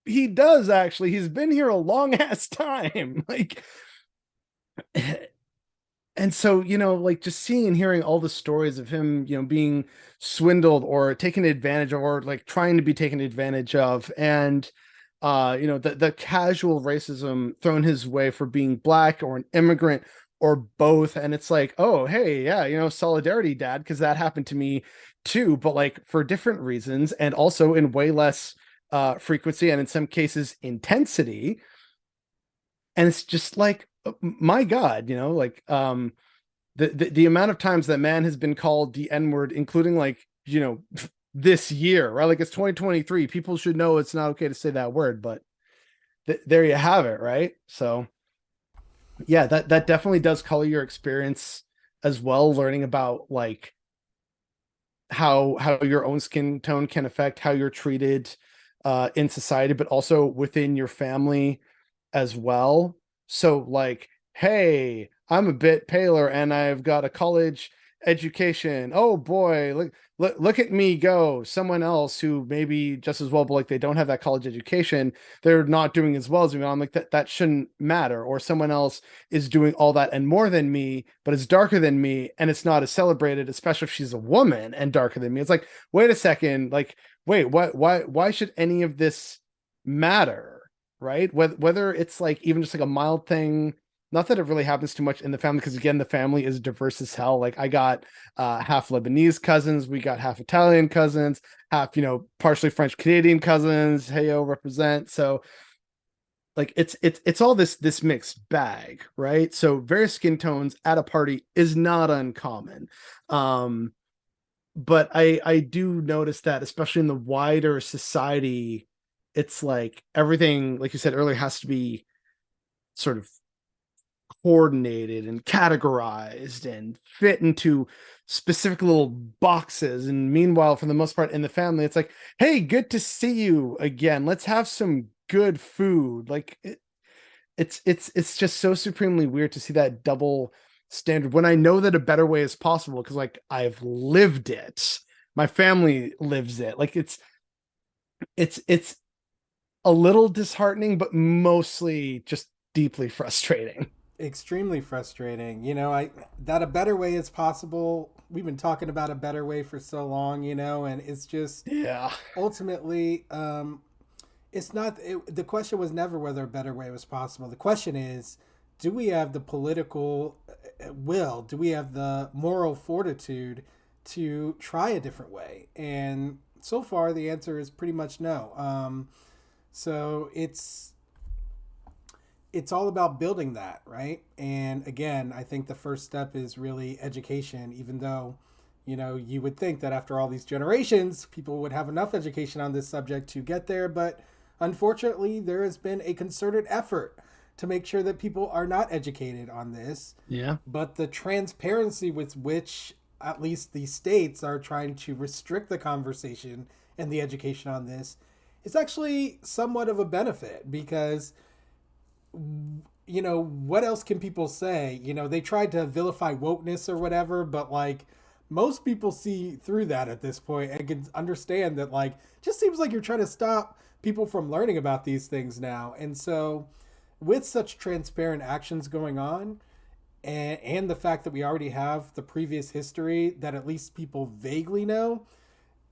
he does actually. He's been here a long ass time. Like, and so, you know, like just seeing and hearing all the stories of him, you know, being swindled or taken advantage of, or like trying to be taken advantage of, and you know, the casual racism thrown his way for being black or an immigrant or both. And it's like, oh, hey, yeah, you know, solidarity, Dad, because that happened to me too, but like for different reasons, and also in way less frequency and in some cases intensity. And it's just like, my God, like the amount of times that man has been called the N-word, including like, this year, right? Like it's 2023. People should know it's not okay to say that word, but there you have it, right? So yeah, that definitely does color your experience as well, learning about like how your own skin tone can affect how you're treated in society, but also within your family as well. So like, hey, I'm a bit paler and I've got a college education. Oh boy, look at me go. Someone else who maybe just as well, but like they don't have that college education, they're not doing as well as me. I'm like, that shouldn't matter. Or someone else is doing all that and more than me, but it's darker than me and it's not as celebrated, especially if she's a woman and darker than me. It's like, wait a second, like, wait, why should any of this matter? Right? Whether it's like even just like a mild thing, not that it really happens too much in the family, because again, the family is diverse as hell. Like I got half Lebanese cousins, we got half Italian cousins, half, partially French Canadian cousins. Hey, yo, represent. So like it's all this mixed bag, right? So various skin tones at a party is not uncommon. But I do notice that, especially in the wider society, it's like everything, like you said earlier, has to be sort of coordinated and categorized and fit into specific little boxes. And meanwhile, for the most part in the family, it's like, hey, good to see you again. Let's have some good food. Like it's just so supremely weird to see that double standard when I know that a better way is possible, because like I've lived it. My family lives it. Like it's a little disheartening, but mostly just deeply frustrating. Extremely frustrating. I that a better way is possible. We've been talking about a better way for so long, and it's just Yeah. ultimately it's not the question was never whether a better way was possible. The question is, do we have the political will? Do we have the moral fortitude to try a different way? And so far, the answer is pretty much no. So it's all about building that, right? And again, I think the first step is really education, even though, you would think that after all these generations, people would have enough education on this subject to get there. But unfortunately, there has been a concerted effort to make sure that people are not educated on this. Yeah. But the transparency with which at least the states are trying to restrict the conversation and the education on this is actually somewhat of a benefit, because what else can people say? They tried to vilify wokeness or whatever, but like most people see through that at this point and can understand that like just seems like you're trying to stop people from learning about these things now. And so with such transparent actions going on, and the fact that we already have the previous history that at least people vaguely know,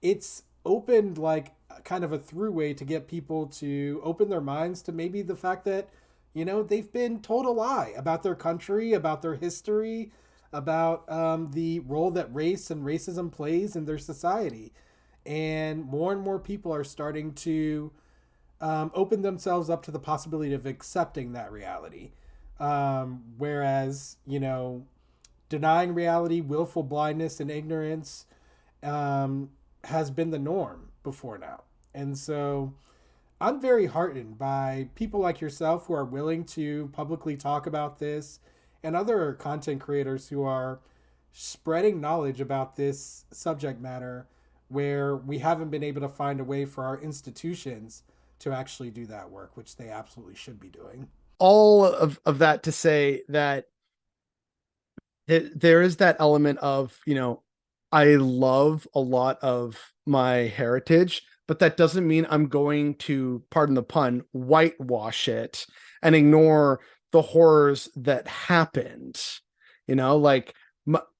it's opened like kind of a throughway to get people to open their minds to maybe the fact that they've been told a lie about their country, about their history, about the role that race and racism plays in their society. And more people are starting to open themselves up to the possibility of accepting that reality. Whereas, denying reality, willful blindness, and ignorance has been the norm before now. And so I'm very heartened by people like yourself who are willing to publicly talk about this, and other content creators who are spreading knowledge about this subject matter where we haven't been able to find a way for our institutions to actually do that work, which they absolutely should be doing. All of that to say that there is that element of, I love a lot of my heritage, but that doesn't mean I'm going to, pardon the pun, whitewash it and ignore the horrors that happened.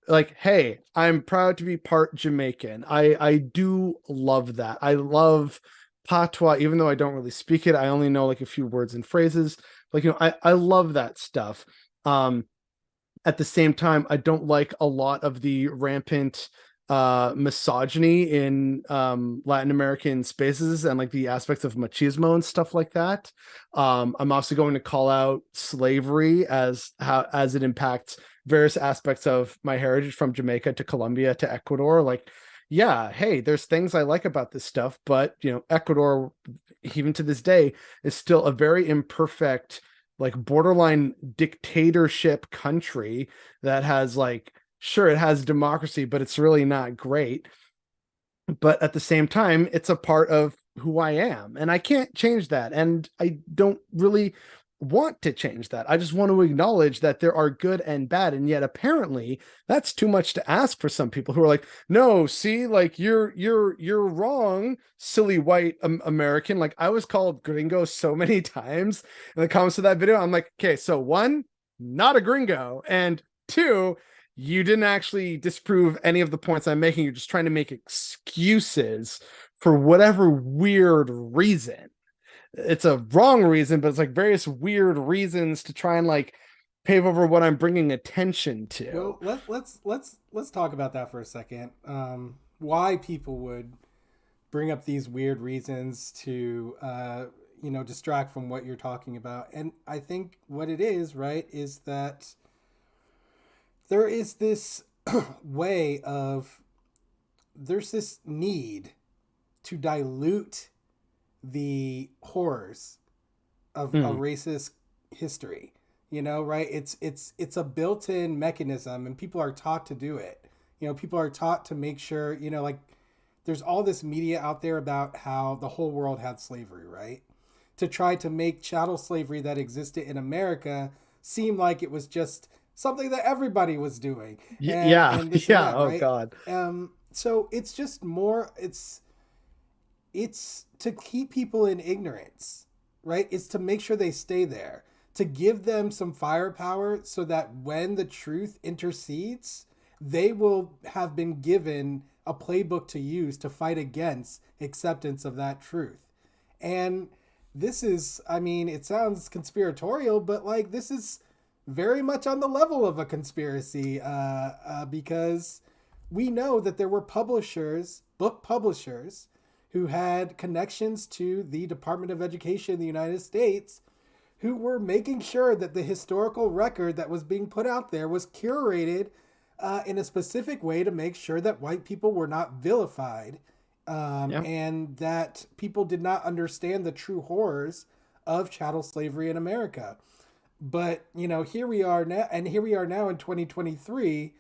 Like hey, I'm proud to be part Jamaican. I do love that. I love patois, even though I don't really speak it. I only know like a few words and phrases. Like, I love that stuff. At the same time, I don't like a lot of the rampant misogyny in Latin American spaces and like the aspects of machismo and stuff like that. I'm also going to call out slavery as it impacts various aspects of my heritage from Jamaica to Colombia to Ecuador. Like, yeah, hey, there's things I like about this stuff, but Ecuador, even to this day, is still a very imperfect, like borderline dictatorship country that has like, sure, it has democracy, but it's really not great. But at the same time, it's a part of who I am, and I can't change that. And I don't really want to change that. I just want to acknowledge that there are good and bad. And yet apparently that's too much to ask for some people who are like, no, see, like you're wrong, silly white American. Like I was called gringo so many times in the comments of that video. I'm like, okay, so one, not a gringo, and two, you didn't actually disprove any of the points I'm making. You're just trying to make excuses for whatever weird reason. It's a wrong reason, but it's like various weird reasons to try and like pave over what I'm bringing attention to. Well, let's talk about that for a second. Why people would bring up these weird reasons to distract from what you're talking about. And I think what it is, right, is that there is this way of there's this need to dilute the horrors of a racist history. Right? It's a built-in mechanism, and people are taught to do it. People are taught to make sure, like there's all this media out there about how the whole world had slavery, right? To try to make chattel slavery that existed in America seem like it was just something that everybody was doing. And this and yeah. that, Oh right? God. So it's just more. It's to keep people in ignorance, right? It's to make sure they stay there, to give them some firepower so that when the truth intercedes, they will have been given a playbook to use to fight against acceptance of that truth. And this is, I mean, it sounds conspiratorial, but like this is very much on the level of a conspiracy because we know that there were publishers, book publishers, who had connections to the Department of Education in the United States, who were making sure that the historical record that was being put out there was curated in a specific way to make sure that white people were not vilified and that people did not understand the true horrors of chattel slavery in America. But, here we are now, and here we are now in 2023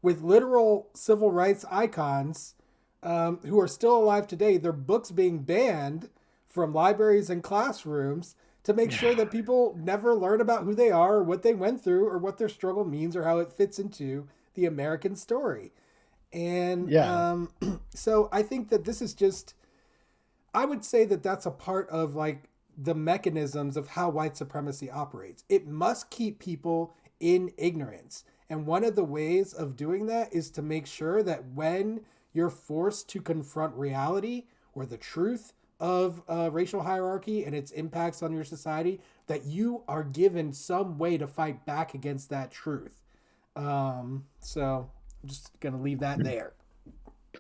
with literal civil rights icons who are still alive today, their books being banned from libraries and classrooms to make sure that people never learn about who they are or what they went through or what their struggle means or how it fits into the American story. And so I think that this is just, I would say that that's a part of like the mechanisms of how white supremacy operates. It must keep people in ignorance. And one of the ways of doing that is to make sure that when you're forced to confront reality or the truth of racial hierarchy and its impacts on your society, that you are given some way to fight back against that truth. So I'm just going to leave that there.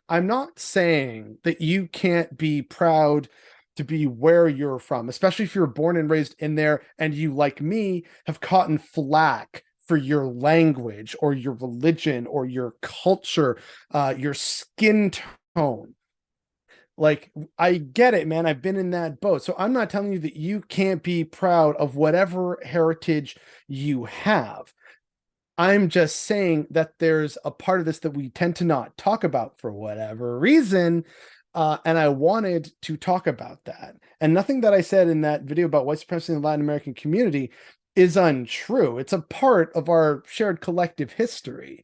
I'm not saying that you can't be proud to be where you're from, especially if you're born and raised in there and you, like me, have caught flack for your language or your religion or your culture, your skin tone. Like, I get it, man. I've been in that boat. So I'm not telling you that you can't be proud of whatever heritage you have. I'm just saying that there's a part of this that we tend to not talk about for whatever reason. And I wanted to talk about that. And nothing that I said in that video about white supremacy in the Latin American community is untrue. It's a part of our shared collective history.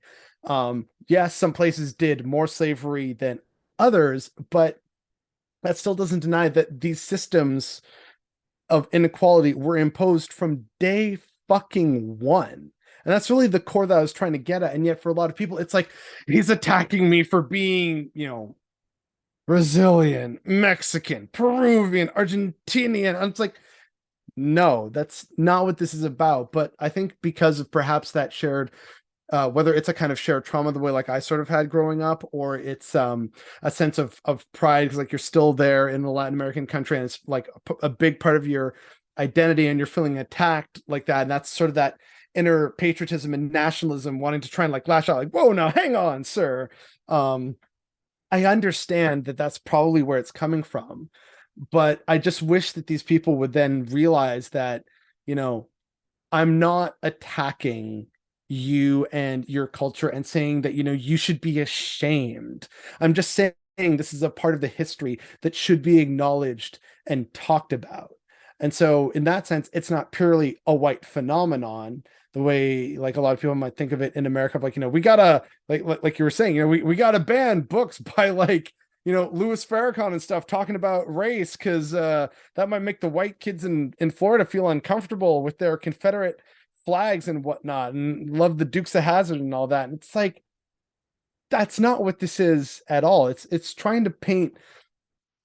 Yes, some places did more slavery than others, but that still doesn't deny that these systems of inequality were imposed from day fucking one. And that's really the core that I was trying to get at. And yet for a lot of people, it's like, he's attacking me for being, Brazilian, Mexican, Peruvian, Argentinian. I'm like, no, that's not what this is about. But I think because of perhaps that shared whether it's a kind of shared trauma the way like I sort of had growing up, or it's a sense of pride because like you're still there in the Latin American country and it's like a big part of your identity and you're feeling attacked like that. And that's sort of that inner patriotism and nationalism wanting to try and like lash out like, whoa, now hang on, sir. I understand that that's probably where it's coming from, but I just wish that these people would then realize that, you know, I'm not attacking you and your culture and saying that, you know, you should be ashamed. I'm just saying this is a part of the history that should be acknowledged and talked about. And so in that sense, it's not purely a white phenomenon the way like a lot of people might think of it in America. Like, you know, we gotta like you were saying, you know, we gotta ban books by like, you know, Louis Farrakhan and stuff talking about race because that might make the white kids in Florida feel uncomfortable with their Confederate flags and whatnot and love the Dukes of Hazzard and all that. And it's like, that's not what this is at all. It's trying to paint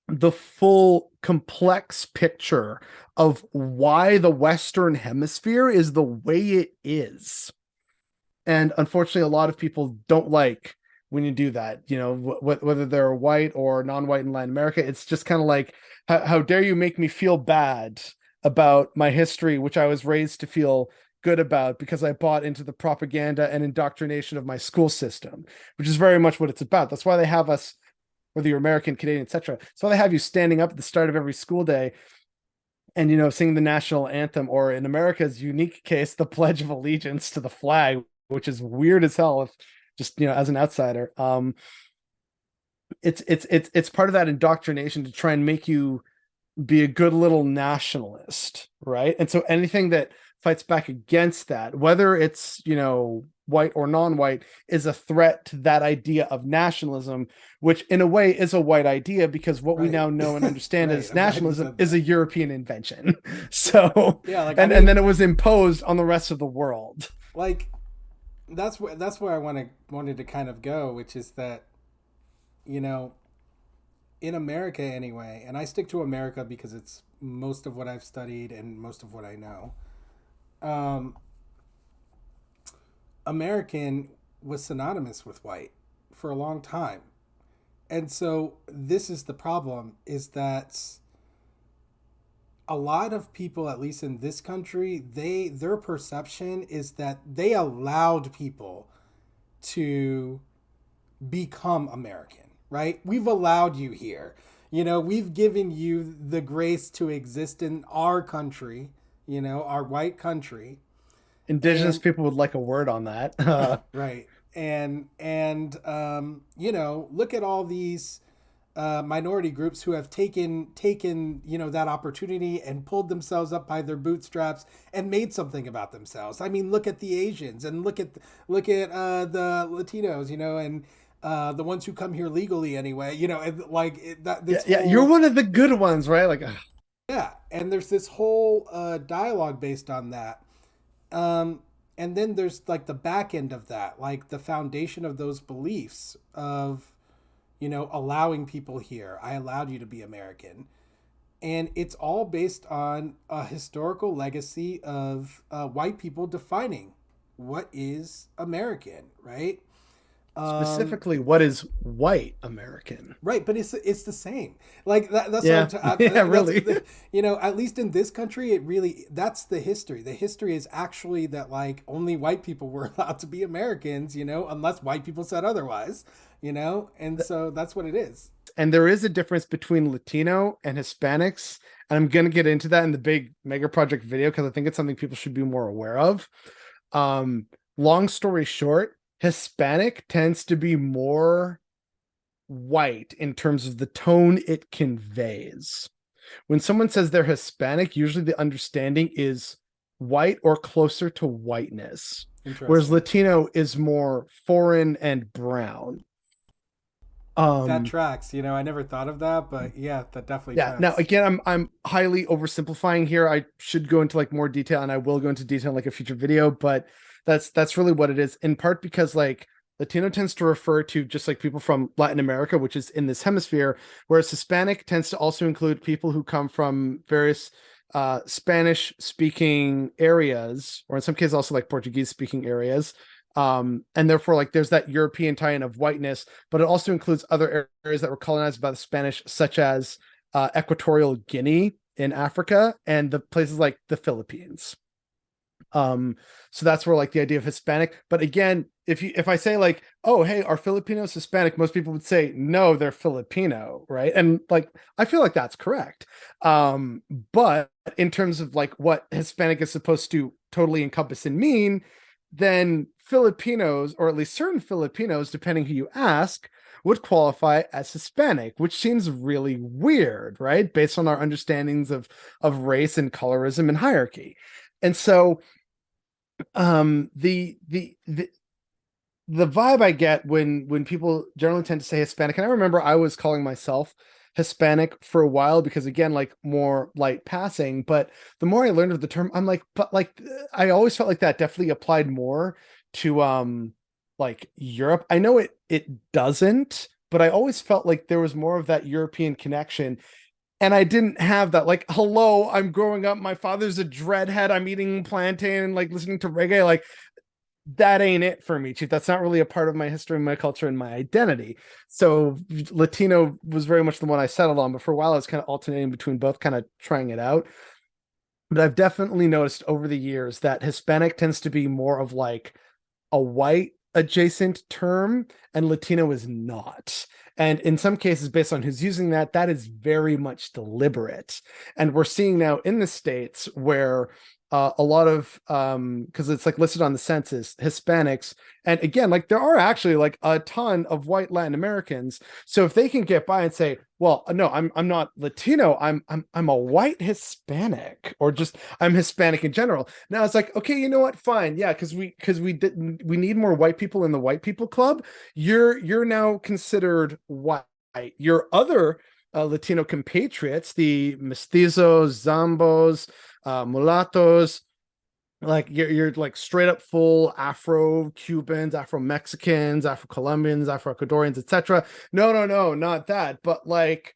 the full complex picture of why the Western Hemisphere is the way it is. And unfortunately, a lot of people don't like when you do that, you know, whether they're white or non-white in Latin America. It's just kind of like, how dare you make me feel bad about my history, which I was raised to feel good about because I bought into the propaganda and indoctrination of my school system, which is very much what it's about. That's why they have us, whether you're American, Canadian, etc. So they have you standing up at the start of every school day and, you know, sing the national anthem, or in America's unique case, the Pledge of Allegiance to the flag, which is weird as hell if just, you know, as an outsider. It's part of that indoctrination to try and make you be a good little nationalist, right? And so anything that fights back against that, whether it's, you know, white or non-white, is a threat to that idea of nationalism, which in a way is a white idea because what we now know and understand as nationalism is a European invention. So yeah, like and then it was imposed on the rest of the world. Like that's where I wanted to kind of go, which is that, you know, in America anyway, and I stick to America because it's most of what I've studied and most of what I know. American was synonymous with white for a long time. And so this is the problem, is that a lot of people, at least in this country, their perception is that they allowed people to become American, right? We've allowed you here. You know, we've given you the grace to exist in our country, you know, our white country. Indigenous people would like a word on that. Right. And you know, look at all these minority groups who have taken you know that opportunity and pulled themselves up by their bootstraps and made something about themselves. I mean, look at the Asians and look at the Latinos, you know, and the ones who come here legally anyway, you know, and like yeah, you're one of the good ones, right? Like, yeah, and there's this whole dialogue based on that. And then there's like the back end of that, like the foundation of those beliefs of, you know, allowing people here. I allowed you to be American. And it's all based on a historical legacy of white people defining what is American, right? Specifically, what is white American? Right, but it's the same. Like that's yeah, what yeah, really. You know, at least in this country, it really that's the history. The history is actually that like only white people were allowed to be Americans, you know, unless white people said otherwise, you know, and so that's what it is. And there is a difference between Latino and Hispanics, and I'm going to get into that in the big mega project video because I think it's something people should be more aware of. Long story short, Hispanic tends to be more white in terms of the tone it conveys. When someone says they're Hispanic, usually the understanding is white or closer to whiteness, whereas Latino is more foreign and brown. That tracks. You know, I never thought of that, but yeah, that definitely tracks. Now again, I'm highly oversimplifying here. I should go into like more detail, and I will go into detail in like a future video, but that's really what it is, in part because like Latino tends to refer to just like people from Latin America, which is in this hemisphere, whereas Hispanic tends to also include people who come from various Spanish speaking areas, or in some cases also like Portuguese speaking areas, And therefore, like, there's that European tie-in of whiteness, but it also includes other areas that were colonized by the Spanish, such as Equatorial Guinea in Africa and the places like the Philippines. So that's where like the idea of Hispanic. But again, if I say like, oh hey, are Filipinos Hispanic? Most people would say no, they're Filipino, right? And like I feel like that's correct. But in terms of like what Hispanic is supposed to totally encompass and mean, then Filipinos, or at least certain Filipinos, depending who you ask, would qualify as Hispanic, which seems really weird, right? Based on our understandings of race and colorism and hierarchy. And so the vibe I get when people generally tend to say Hispanic, and I remember I was calling myself Hispanic for a while because again, like more light passing, but the more I learned of the term, I'm like, but like I always felt like that definitely applied more to like Europe. I know it doesn't, but I always felt like there was more of that European connection. And I didn't have that. Like, hello, I'm growing up. My father's a dreadhead. I'm eating plantain and like listening to reggae. Like, that ain't it for me, Chief. That's not really a part of my history, my culture, and my identity. So Latino was very much the one I settled on, but for a while I was kind of alternating between both, kind of trying it out. But I've definitely noticed over the years that Hispanic tends to be more of like a white adjacent term, and Latino is not. And in some cases, based on who's using that, that is very much deliberate. And we're seeing now in the States where a lot of because it's like listed on the census, Hispanics, and again, like there are actually like a ton of white Latin Americans. So if they can get by and say, well, no, I'm not Latino, I'm a white Hispanic, or just I'm Hispanic in general. Now it's like, okay, you know what? Fine, yeah, we need more white people in the white people club. You're now considered white. Your other Latino compatriots, the mestizos, zombos, mulattoes, like you're like straight up full Afro Cubans, Afro Mexicans, Afro Colombians, Afro Ecuadorians, etc. No, no, no, not that. But like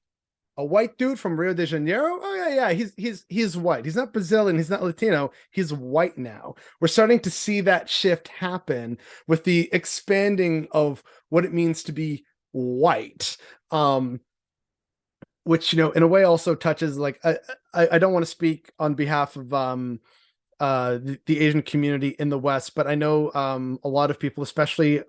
a white dude from Rio de Janeiro. Oh yeah, yeah, he's white. He's not Brazilian. He's not Latino. He's white now. We're starting to see that shift happen with the expanding of what it means to be white. Which in a way also touches like I don't want to speak on behalf of the Asian community in the West, but I know a lot of people, especially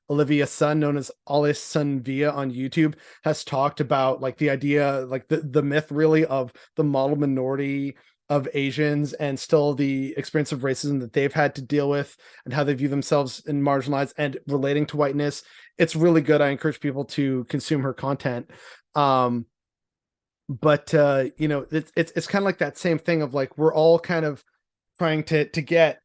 Olivia's son, known as Alice Sun Via on YouTube, has talked about like the idea, like the myth really of the model minority of Asians and still the experience of racism that they've had to deal with and how they view themselves and marginalized and relating to whiteness. It's really good. I encourage people to consume her content. But it's kind of like that same thing of like we're all kind of trying to get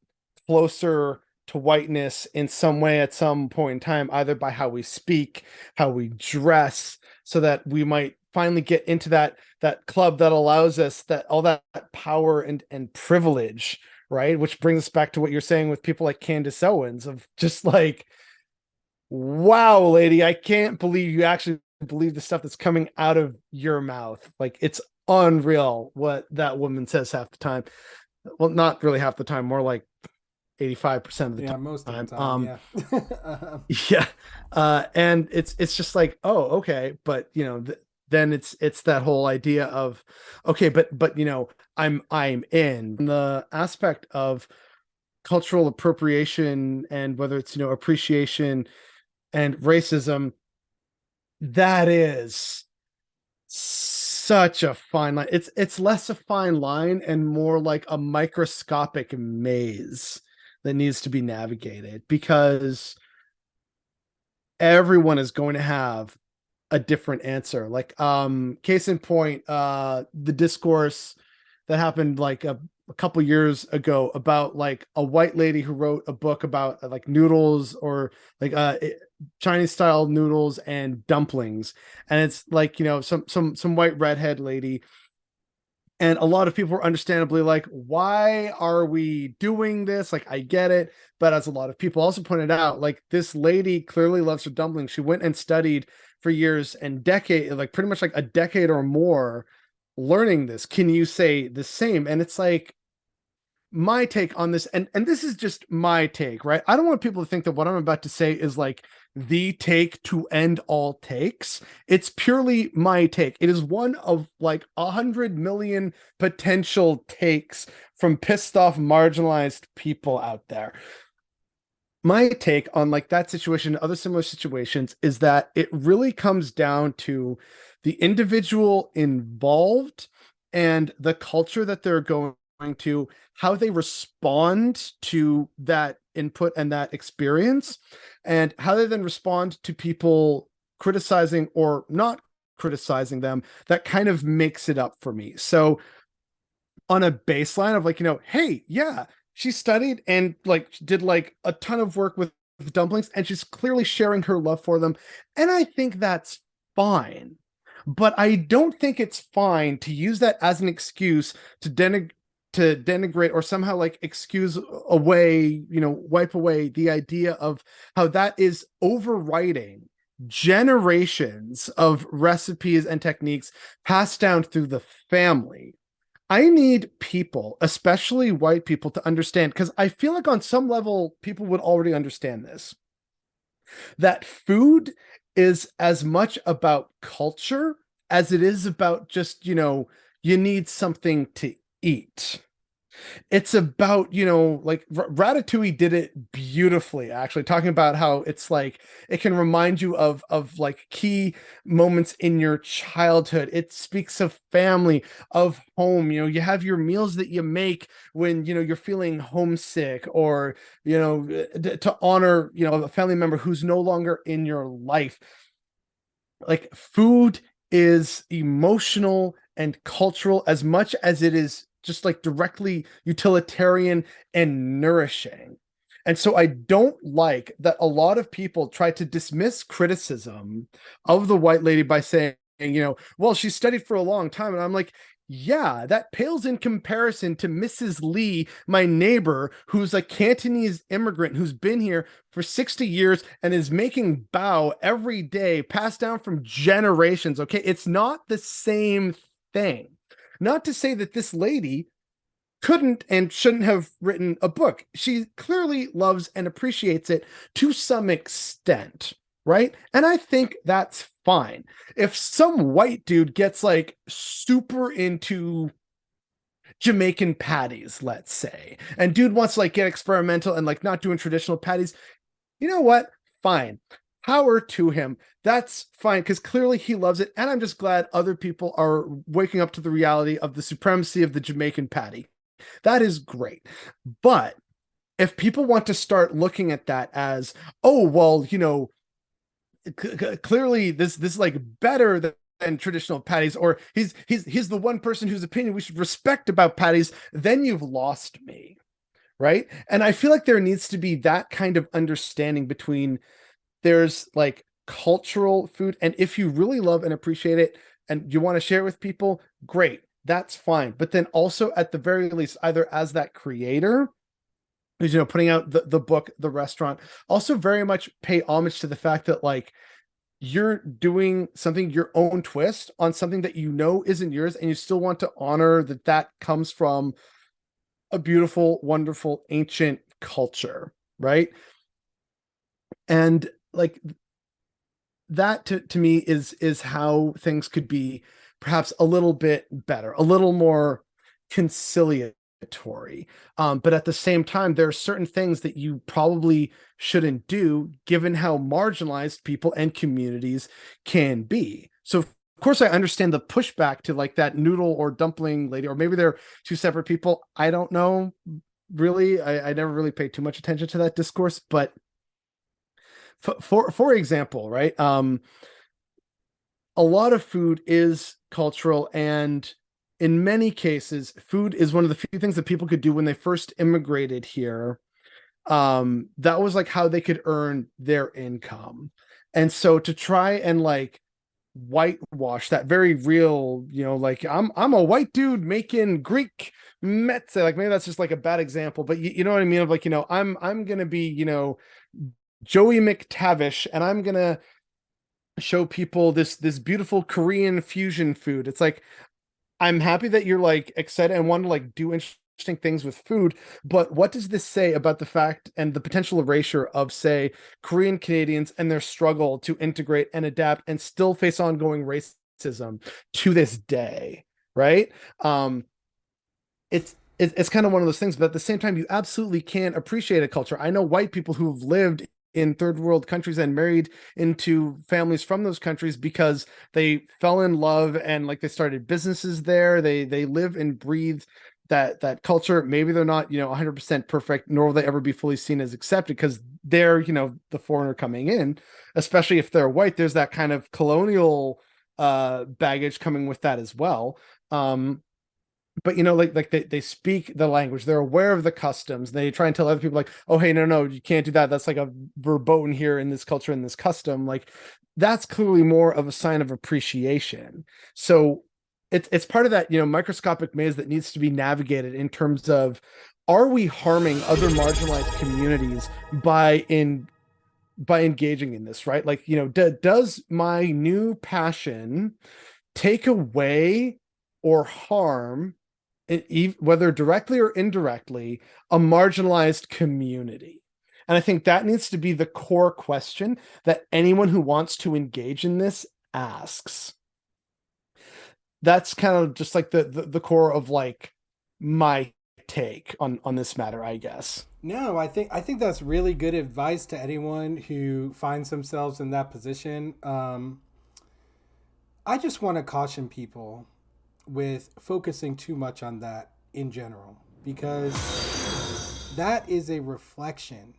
closer to whiteness in some way at some point in time, either by how we speak, how we dress, so that we might finally get into that club that allows us that all that power and privilege, right? Which brings us back to what you're saying with people like Candace Owens, of just like, wow, lady, I can't believe you actually believe the stuff that's coming out of your mouth. Like, it's unreal what that woman says half the time. Well, not really half the time, more like 85% of the time. Most of the time, yeah. Yeah. And it's just like, oh, okay, but then it's that whole idea of, okay, but I'm in the aspect of cultural appropriation, and whether it's appreciation and racism, that is such a fine line. It's less a fine line and more like a microscopic maze that needs to be navigated, because everyone is going to have a different answer. Like case in point, the discourse that happened like a couple years ago about like a white lady who wrote a book about like noodles, or like Chinese style noodles and dumplings, and it's like some white redhead lady, and a lot of people were understandably like, why are we doing this? Like, I get it, but as a lot of people also pointed out, like, this lady clearly loves her dumplings. She went and studied for years and decade, like pretty much like a decade or more, learning this. Can you say the same? And it's like, my take on this, and this is just my take, right? I don't want people to think that what I'm about to say is like the take to end all takes. It's purely my take. It is one of like 100 million potential takes from pissed off, marginalized people out there. My take on like that situation, other similar situations, is that it really comes down to the individual involved and the culture that they're going to, how they respond to that input and that experience, and how they then respond to people criticizing or not criticizing them. That kind of makes it up for me. So on a baseline of like, hey, yeah, she studied and like did like a ton of work with dumplings, and she's clearly sharing her love for them. And I think that's fine. But I don't think it's fine to use that as an excuse to denigrate or somehow like excuse away, wipe away the idea of how that is overriding generations of recipes and techniques passed down through the family. I need people, especially white people, to understand, because I feel like on some level, people would already understand this, that food is as much about culture as it is about just, you need something to eat. It's about, like Ratatouille did it beautifully, actually, talking about how it's like it can remind you of like key moments in your childhood. It speaks of family, of home. You have your meals that you make when you're feeling homesick, or to honor a family member who's no longer in your life. Like food is emotional and cultural as much as it is just like directly utilitarian and nourishing. And so I don't like that a lot of people try to dismiss criticism of the white lady by saying, well, she studied for a long time. And I'm like, yeah, that pales in comparison to Mrs. Lee, my neighbor, who's a Cantonese immigrant who's been here for 60 years and is making bao every day, passed down from generations. Okay. It's not the same thing. Not to say that this lady couldn't and shouldn't have written a book. She clearly loves and appreciates it to some extent, right? And I think that's fine. If some white dude gets like super into Jamaican patties, let's say, and dude wants to like get experimental and like not doing traditional patties, you know what? Fine. Power to him. That's fine, because clearly he loves it. And I'm just glad other people are waking up to the reality of the supremacy of the Jamaican patty. That is great. But if people want to start looking at that as, oh, well, clearly this is like better than traditional patties, or he's the one person whose opinion we should respect about patties, then you've lost me, right? And I feel like there needs to be that kind of understanding between, there's like cultural food, and if you really love and appreciate it and you want to share it with people, great, that's fine. But then also, at the very least, either as that creator who's putting out the book, the restaurant, also very much pay homage to the fact that like you're doing something, your own twist on something that isn't yours, and you still want to honor that comes from a beautiful, wonderful, ancient culture, right? And like that to me is how things could be perhaps a little bit better, a little more conciliatory. But at the same time, there are certain things that you probably shouldn't do, given how marginalized people and communities can be. So of course I understand the pushback to like that noodle or dumpling lady, or maybe they're two separate people. I don't know, really. I never really paid too much attention to that discourse, but for example, right? A lot of food is cultural, and in many cases, food is one of the few things that people could do when they first immigrated here. That was like how they could earn their income. And so to try and like whitewash that very real, like I'm a white dude making Greek metze, like maybe that's just like a bad example, but you know what I mean? Of like, I'm gonna be, Joey McTavish, and I'm gonna show people this beautiful Korean fusion food. It's like, I'm happy that you're like excited and want to like do interesting things with food, but what does this say about the fact and the potential erasure of, say, Korean Canadians and their struggle to integrate and adapt and still face ongoing racism to this day, right? Um, it's kind of one of those things, but at the same time, you absolutely can appreciate a culture. I know white people who've lived in third world countries and married into families from those countries because they fell in love and like they started businesses there. They live and breathe that culture. Maybe they're not 100% perfect, nor will they ever be fully seen as accepted because they're the foreigner coming in, especially if they're white. There's that kind of colonial baggage coming with that as well. But like they speak the language, they're aware of the customs, they try and tell other people like, oh hey, no, you can't do that, that's like a verboten here in this culture, in this custom. Like that's clearly more of a sign of appreciation. So it's part of that microscopic maze that needs to be navigated in terms of, are we harming other marginalized communities by engaging in this, right? Like does my new passion take away or harm, whether directly or indirectly, a marginalized community? And I think that needs to be the core question that anyone who wants to engage in this asks. That's kind of just like the core of like my take on this matter, I guess. No, I think that's really good advice to anyone who finds themselves in that position. I just want to caution people with focusing too much on that in general, because that is a reflection.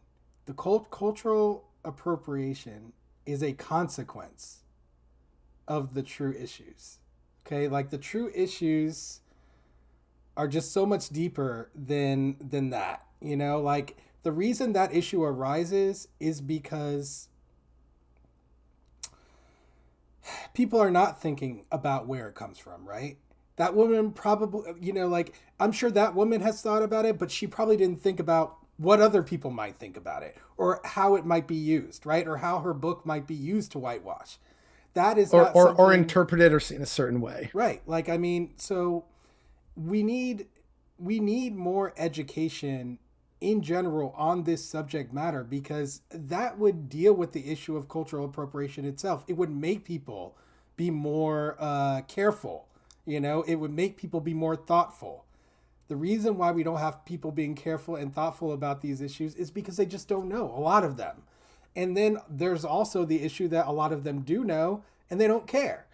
The cultural appropriation is a consequence of the true issues. Okay, like the true issues are just so much deeper than that. Like the reason that issue arises is because people are not thinking about where it comes from, right? That woman probably, like I'm sure that woman has thought about it, but she probably didn't think about what other people might think about it or how it might be used, right? Or how her book might be used to whitewash. That is or not or, or something, interpreted or seen a certain way. right? Like, I mean, so we need we need more education in general on this subject matter, because that would deal with the issue of cultural appropriation itself. It would make people be more careful. It would make people be more thoughtful. The reason why we don't have people being careful and thoughtful about these issues is because they just don't know, a lot of them. And then there's also the issue that a lot of them do know and they don't care,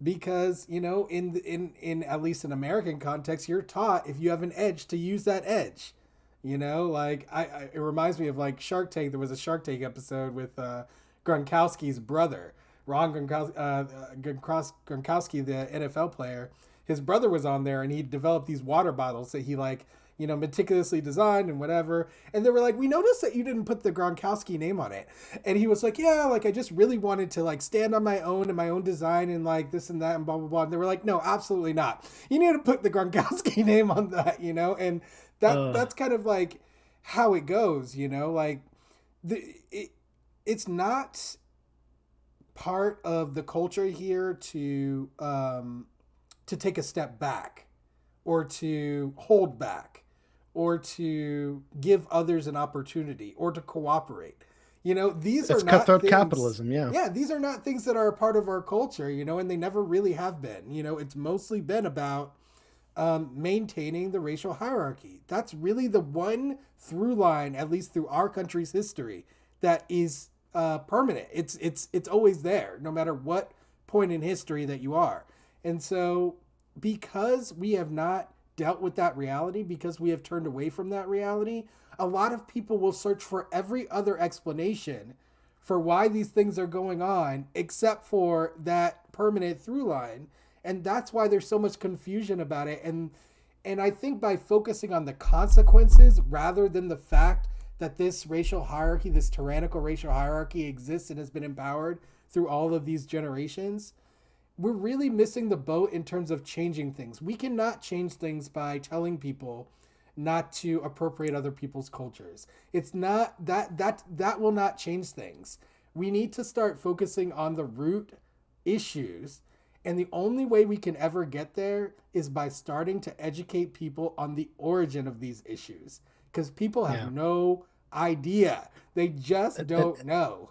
because in at least in American context, you're taught if you have an edge to use that edge. Like it reminds me of like Shark Tank. There was a Shark Tank episode with Gronkowski's brother, Ron Gronkowski, the NFL player. His brother was on there, and he developed these water bottles that he like meticulously designed and whatever. And they were like, we noticed that you didn't put the Gronkowski name on it. And he was like, yeah, like I just really wanted to like stand on my own and my own design and like this and that and blah, blah, blah. And they were like, no, absolutely not. You need to put the Gronkowski name on that, and that's kind of like how it goes, like it's not part of the culture here to take a step back or to hold back or to give others an opportunity or to cooperate. These It's are not cutthroat things. capitalism, yeah. Yeah, these are not things that are a part of our culture, and they never really have been. It's mostly been about maintaining the racial hierarchy. That's really the one through line, at least through our country's history, that is permanent. It's always there, no matter what point in history that you are. And so, because we have not dealt with that reality, because we have turned away from that reality, a lot of people will search for every other explanation for why these things are going on except for that permanent through line. And that's why there's so much confusion about it. And I think by focusing on the consequences rather than the fact that this racial hierarchy, this tyrannical racial hierarchy exists and has been empowered through all of these generations, we're really missing the boat in terms of changing things. We cannot change things by telling people not to appropriate other people's cultures. It's not that will not change things. We need to start focusing on the root issues And the only way we can ever get there is by starting to educate people on the origin of these issues. Because people have Yeah. no idea. They just And, don't know.